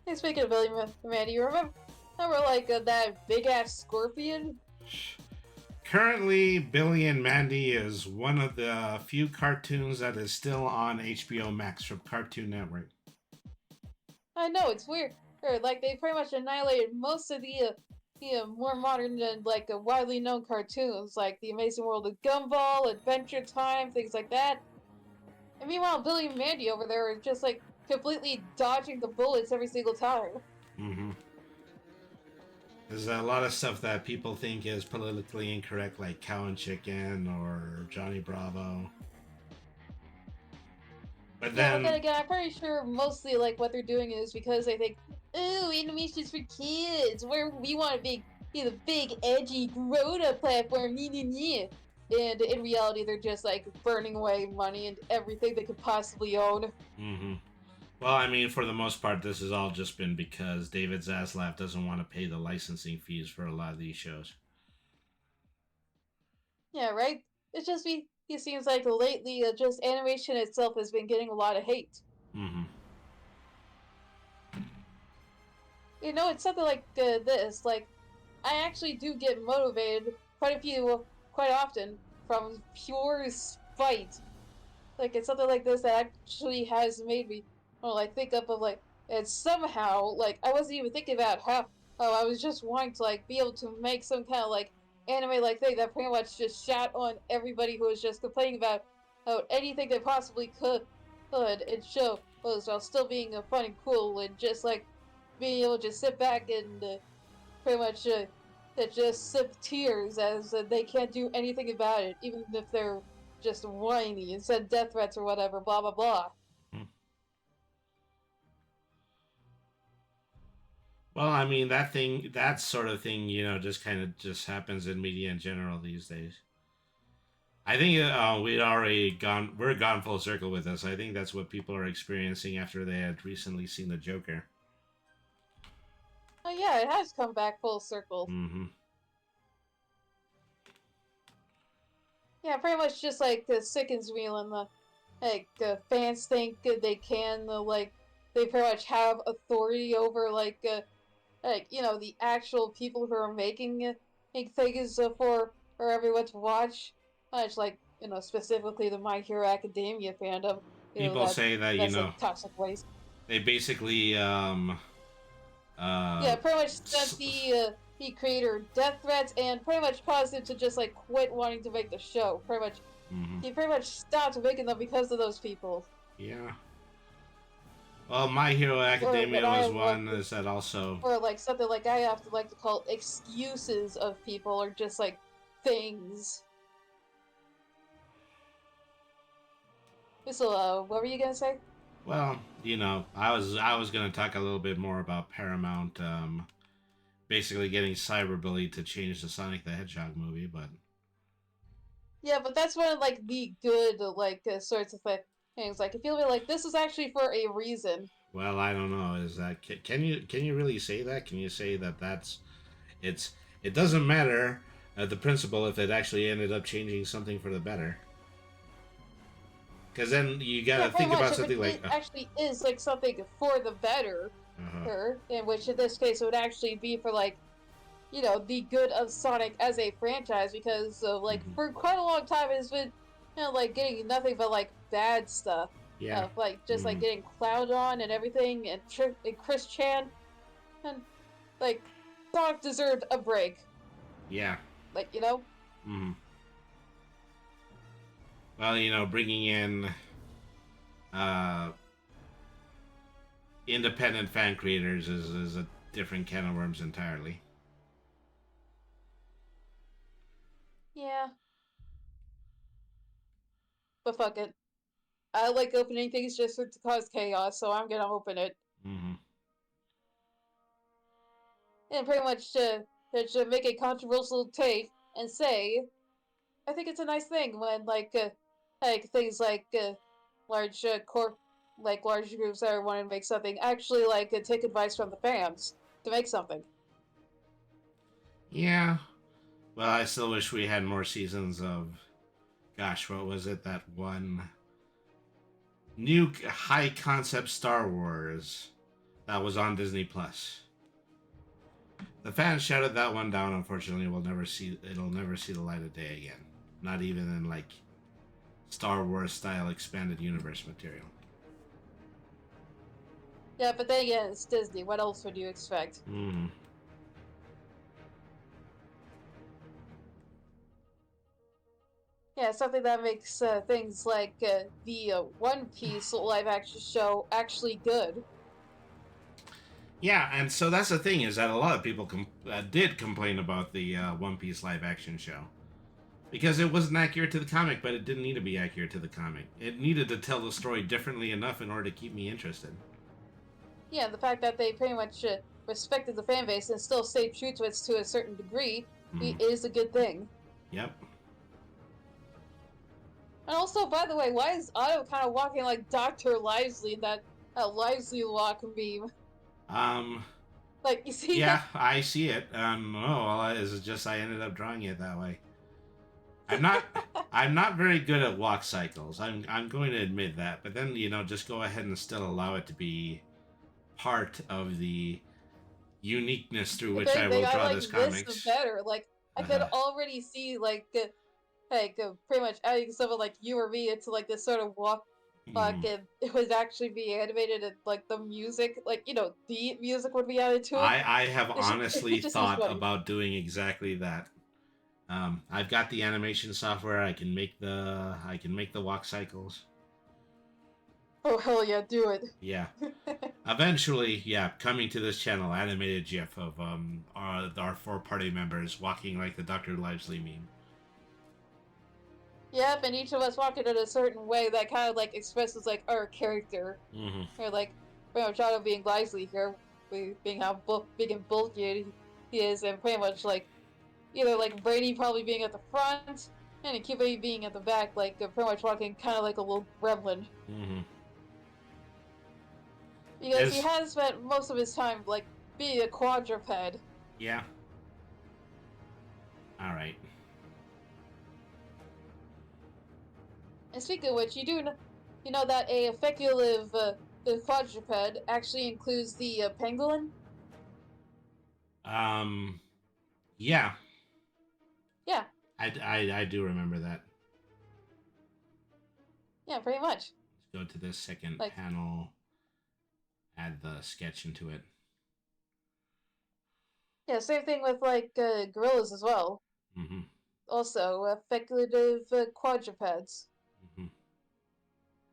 Hey, speaking of Billy Mandy, you remember like, that big-ass scorpion? Currently, Billy and Mandy is one of the few cartoons that is still on HBO Max from Cartoon Network. I know, it's weird. Like, they pretty much annihilated most of the more modern and, like, widely known cartoons, like The Amazing World of Gumball, Adventure Time, things like that. And meanwhile, Billy and Mandy over there are just, like, completely dodging the bullets every single time. Mm-hmm. There's a lot of stuff that people think is politically incorrect, like Cow and Chicken or Johnny Bravo. But Yeah, but then then, again, I'm pretty sure mostly, like, what they're doing is because they think, ooh, animation's for kids, where we want to be the big, edgy, grown-up platform, And in reality, they're just, like, burning away money and everything they could possibly own. mm-hmm. Well, I mean, for the most part, this has all just been because David Zaslav doesn't want to pay the licensing fees for a lot of these shows. Yeah, right? It seems like lately, just animation itself has been getting a lot of hate. Mm-hmm. It's something like this. Like, I actually do get motivated quite often from pure spite. Like, it's something like this that actually has made me, like, think up of, like, and somehow, like, I wasn't even thinking about how, oh, I was just wanting to, like, be able to make some kind of, like, anime like thing that pretty much just shat on everybody who was just complaining about anything they possibly could and show was while still being fun and cool and just, like, being able to just sit back and pretty much that just sip tears as they can't do anything about it, even if they're just whiny and send death threats or whatever, blah blah blah. Well, I mean, that sort of thing, just kind of just happens in media in general these days. I think we're gone full circle with this. I think that's what people are experiencing after they had recently seen the Joker. Oh yeah, it has come back full circle. Mm-hmm. Yeah, pretty much just like sickens me when the fans think they can like they pretty much have authority over the actual people who are make things for everyone to watch. Much like specifically the My Hero Academia fandom. People say that, That's like toxic waste. they basically, Yeah, pretty much sent the creator death threats and pretty much caused him to just like quit wanting to make the show. Mm-hmm. He pretty much stopped making them because of those people. Yeah. Well, My Hero Academia was one is that also. Or like something like I have to like to call excuses of people or just like things. So, what were you gonna say? Well, I was gonna talk a little bit more about Paramount, basically getting cyberbullied to change the Sonic the Hedgehog movie, but Yeah, but that's one of like the good sorts of things. Like, if you feel like this is actually for a reason. Well, I don't know. Is that can you really say that? Can you say that that's it's it doesn't matter the principle if it actually ended up changing something for the better? Because then you Yeah, gotta pretty think much. about If something like it actually is like something for the better, uh-huh. in which in this case it would actually be for like the good of Sonic as a franchise, because like Hmm. for quite a long time it's been like getting nothing but like bad stuff, Yeah. like just like Hmm. getting clowned on and everything, and Chris Chan, and like Sonic deserved a break, Yeah. like. Hmm. Well, bringing in uh, independent fan creators is a different can of worms entirely. Yeah, but fuck it. I like opening things just to cause chaos, so I'm gonna open it. Hmm. And pretty much to make a controversial take and say, I think it's a nice thing when like things like large large groups that are wanting to make something actually take advice from the fans to make something. Yeah. Well, I still wish we had more seasons of. Gosh, what was it? That one new high concept Star Wars that was on Disney Plus. The fans shouted that one down. Unfortunately, it'll never see the light of day again. Not even in like Star Wars style expanded universe material. Yeah, but then again, it's Disney. What else would you expect? Mm. Yeah, something that makes things like the One Piece live action show actually good. Yeah, and so that's the thing is that a lot of people did complain about the One Piece live action show because it wasn't accurate to the comic, but it didn't need to be accurate to the comic. It needed to tell the story differently enough in order to keep me interested. Yeah, the fact that they pretty much respected the fan base and still stayed true to it to a certain degree Mm. is a good thing. Yep. And also, by the way, why is Otto kind of walking like Dr. Livesey in that Livesey walk meme? Um. Like, you see Yeah, it? I see it. Oh, well, it's just I ended up drawing it that way. I'm not. I'm not very good at walk cycles. I'm going to admit that. But then just go ahead and still allow it to be part of the uniqueness through If which I anything, will I draw like this this comics. better. Like, I could Uh-huh. already see pretty much adding someone like you or me into like this sort of walk, Mhm. and it would actually be animated, and like the music, like the music would be added to it. I have honestly It just seems thought funny. about doing exactly that. I've got the animation software. I can make the walk cycles. Oh hell yeah, do it. Yeah. Eventually, yeah, coming to this channel, animated GIF of our four party members walking like the Dr. Lively meme. Yep, and each of us walk it in a certain way that kind of like expresses like our character. Hmm. Or like pretty much Otto being Lively here, being how big and bulky he is, and pretty much like either like Brainy probably being at the front, and Cupid being at the back, like pretty much walking kind of like a little gremlin. Hmm. Because he Is has spent most of his time like being a quadruped. yeah. All right. And speaking of which, you know that a facultative quadruped actually includes the pangolin? Um. Yeah. Yeah, I do remember that. yeah, pretty much. Let's go to this second Like, panel. Add the sketch into it. yeah, same thing with like gorillas as well. Hmm. Also, facultative quadrupeds, Hmm.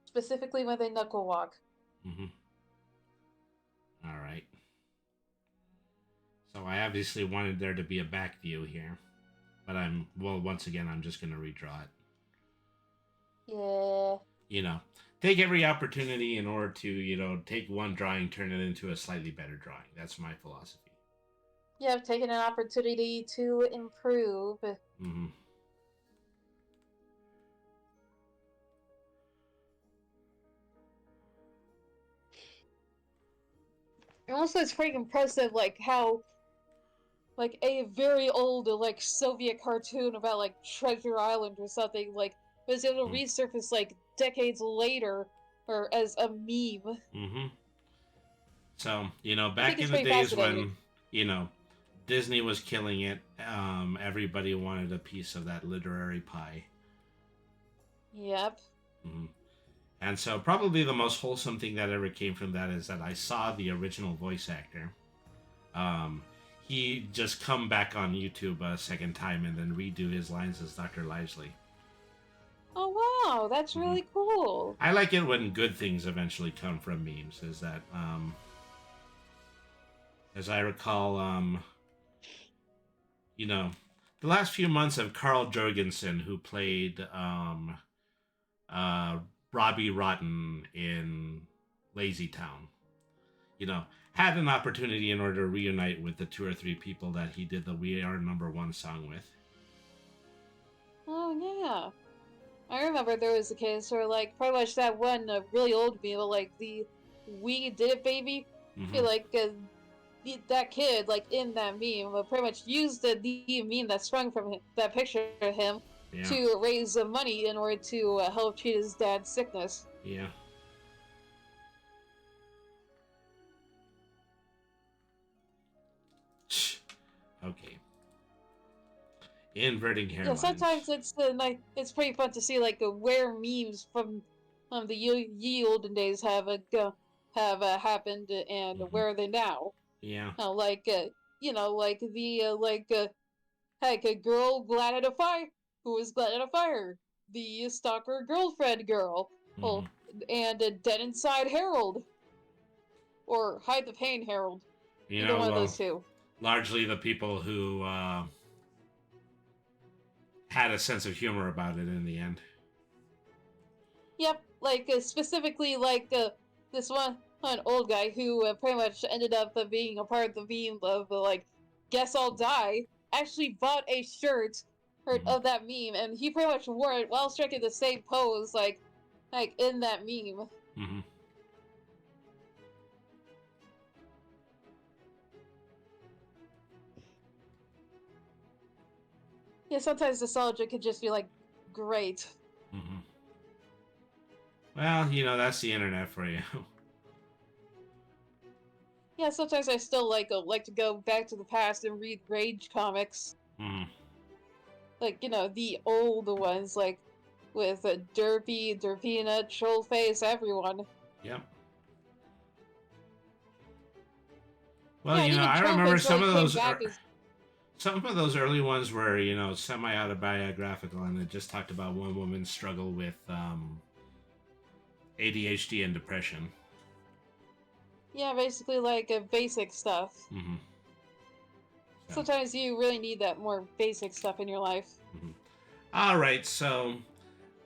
specifically when they knuckle walk. Hmm. All right. So I obviously wanted there to be a back view here, but once again I'm just gonna redraw it. Yeah. You know, take every opportunity in order to take one drawing, turn it into a slightly better drawing. That's my philosophy. Yeah, I've taken an opportunity to improve. Hmm. And also, it's pretty impressive, like how like a very old like Soviet cartoon about like Treasure Island or something like was able to Mm. resurface like decades later or as a meme. Mm-hmm. So, you know, I think back it's in the pretty days fascinating. when, you know, Disney was killing it, everybody wanted a piece of that literary pie. Yep. Hmm. And so, probably the most wholesome thing that ever came from that is that I saw the original voice actor. Um, he just come back on YouTube a second time and then redo his lines as Dr. Lively. Oh wow, that's Hmm. really cool. I like it when good things eventually come from memes. Is that, as I recall, you know, the last few months of Carl Jorgensen, who played uh, Robbie Rotten in Lazy Town, you know, had an opportunity in order to reunite with the two or three people that he did the "We Are Number One" song with. Oh yeah. I remember there was a case where like pretty much that one really old meme, like the "We Did It, Baby." Hmm. Yeah, like that kid, like in that meme, pretty much used the meme that sprung from that picture of him Yeah, to raise money in order to help treat his dad's sickness. yeah. Okay. Inverting Yeah, hairlines. sometimes it's like it's pretty fun to see like where memes from the ye olden days have happened and Hmm. where are they now? Yeah. Like like the heck, a girl glad at a fire who was glad at a fire, the stalker girlfriend girl, Hmm. oh, and Dead Inside Harold or Hide the Pain Harold, You either know, one of well, those two. largely the people who had a sense of humor about it in the end. Yep, like specifically like this one old guy who pretty much ended up being a part of the meme of like guess I'll die. Actually bought a shirt Hmm. of that meme, and he pretty much wore it while striking the same pose like in that meme. Hmm. Yeah, sometimes nostalgia could just be like great. Hmm. Well, you know, that's the internet for you. Yeah, sometimes I still like to go back to the past and read Rage comics, Hmm. like the old ones, like with Derpy, Derpina, Trollface, everyone. Yep. Well, Yeah, and you know, even I remember Trollface really came back as some of those early ones were, you know, semi-autobiographical, and it just talked about one woman's struggle with ADHD and depression. yeah, basically like basic stuff. Hmm. So, Sometimes you really need that more basic stuff in your life. mhm. All right, so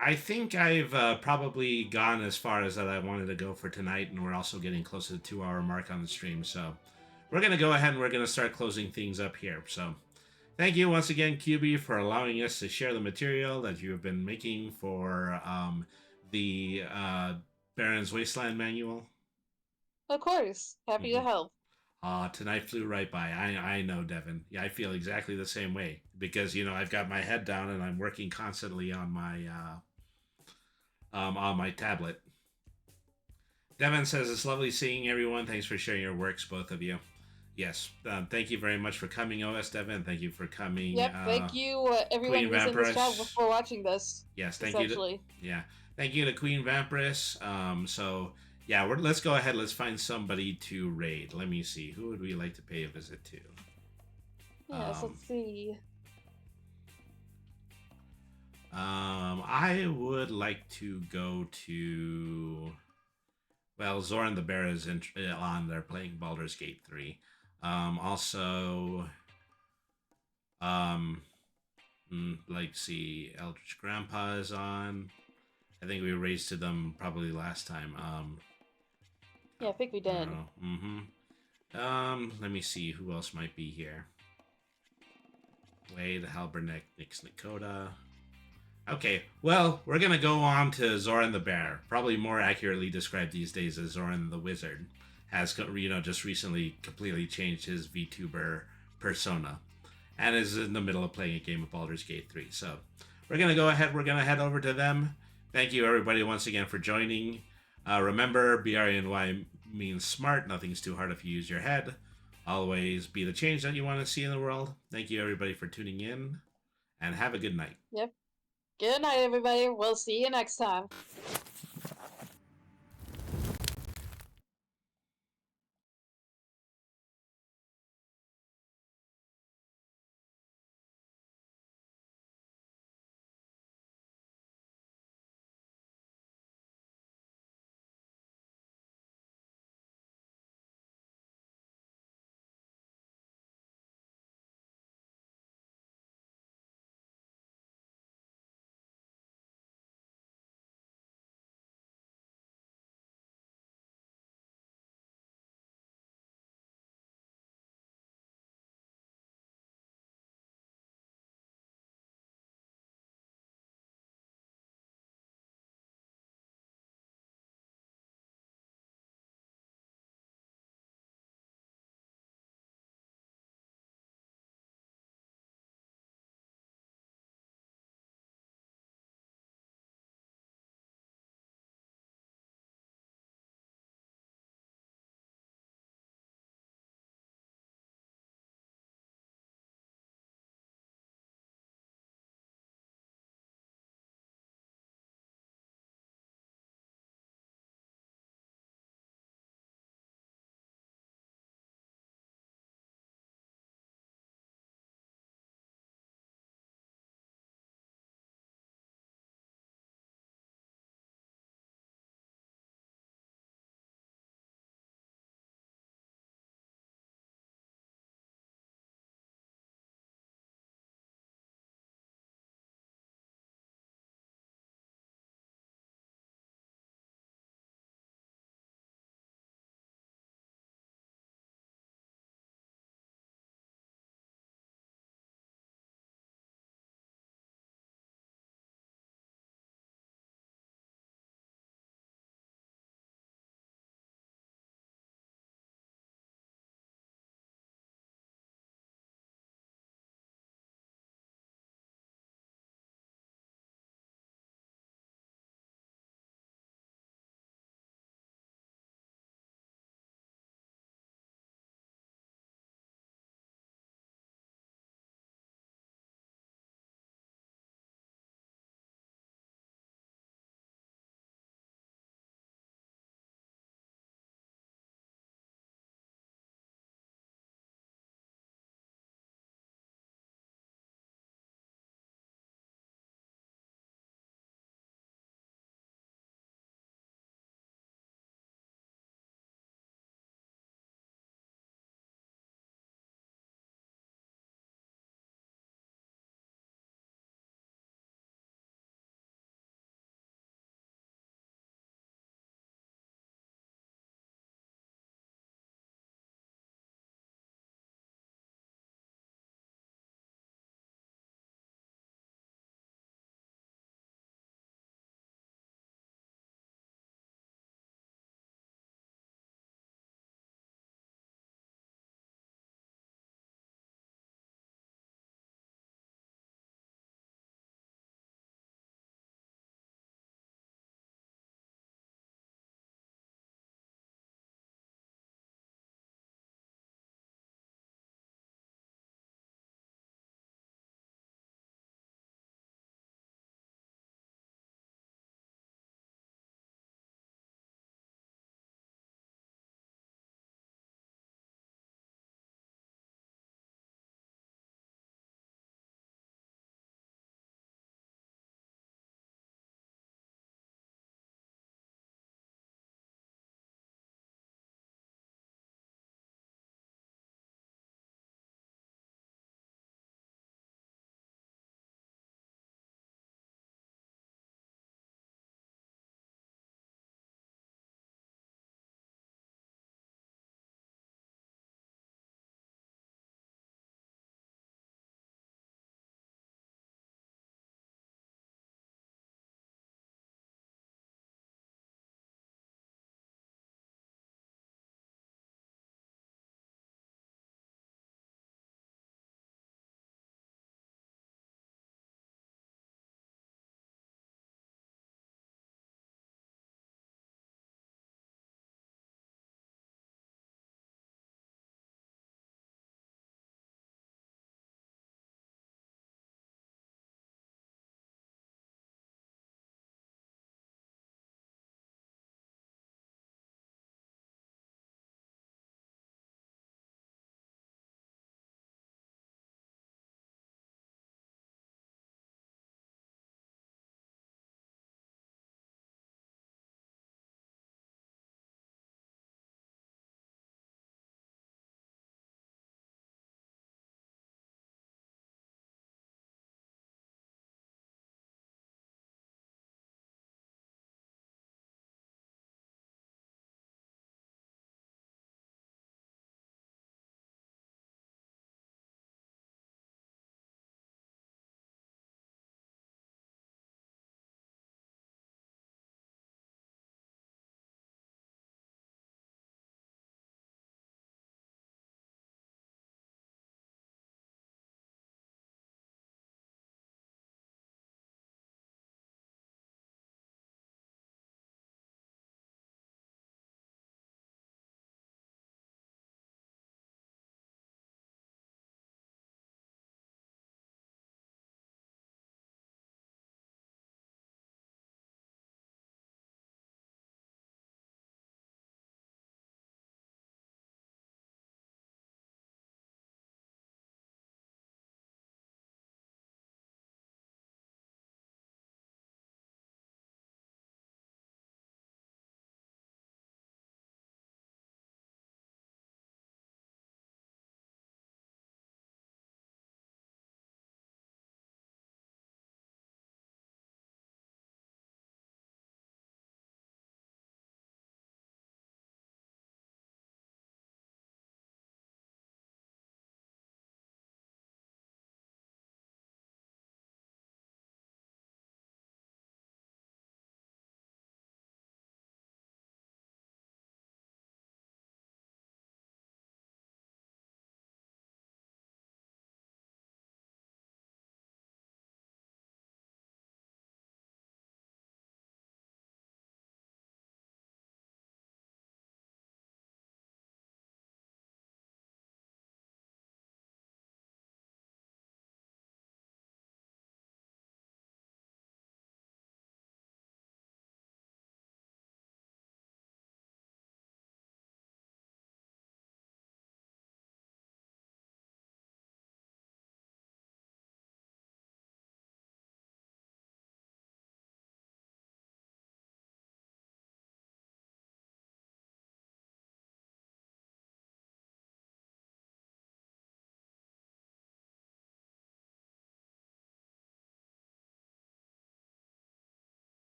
I think I've probably gone as far as that I wanted to go for tonight, and we're also getting close to the 2 hour mark on the stream. So we're going to go ahead and we're going to start closing things up here. So thank you once again, QB, for allowing us to share the material that you have been making for the Baron's Wasteland manual. Of course, happy to Mm-hmm. help. Tonight flew right by. I know, Devin. Yeah, I feel exactly the same way because you know I've got my head down and I'm working constantly on my tablet. Devin says it's lovely seeing everyone. Thanks for sharing your works, both of you. Yes, thank you very much for coming, OS Devin. Thank you for coming, Yep, thank you everyone Queen who's in this chat Vampirus. for watching this. Yes, thank you. Essentially, Yeah, thank you to Queen Vampirus. So yeah, let's go ahead. Let's find somebody to raid. Let me see. Who would we like to pay a visit to? yes. Let's see. I would like to go to. Well, Zoran the Bear is on. They're playing Baldur's Gate 3. Also, um, like see, Eldritch Grandpa is on. I think we raised to them probably last time. Yeah, I think we I don't did. know. Let me see who else might be here. Wade, Halberneck, Nix Nakota. Okay, well, we're gonna go on to Zoran the Bear, probably more accurately described these days as Zoran the Wizard. has just recently completely changed his VTuber persona, and is in the middle of playing a game of Baldur's Gate 3. So we're gonna go ahead. We're gonna head over to them. Thank you everybody once again for joining. Remember, BRNY means smart. Nothing's too hard if you use your head. Always be the change that you want to see in the world. Thank you everybody for tuning in, and have a good night. Yep. Good night, everybody. We'll see you next time.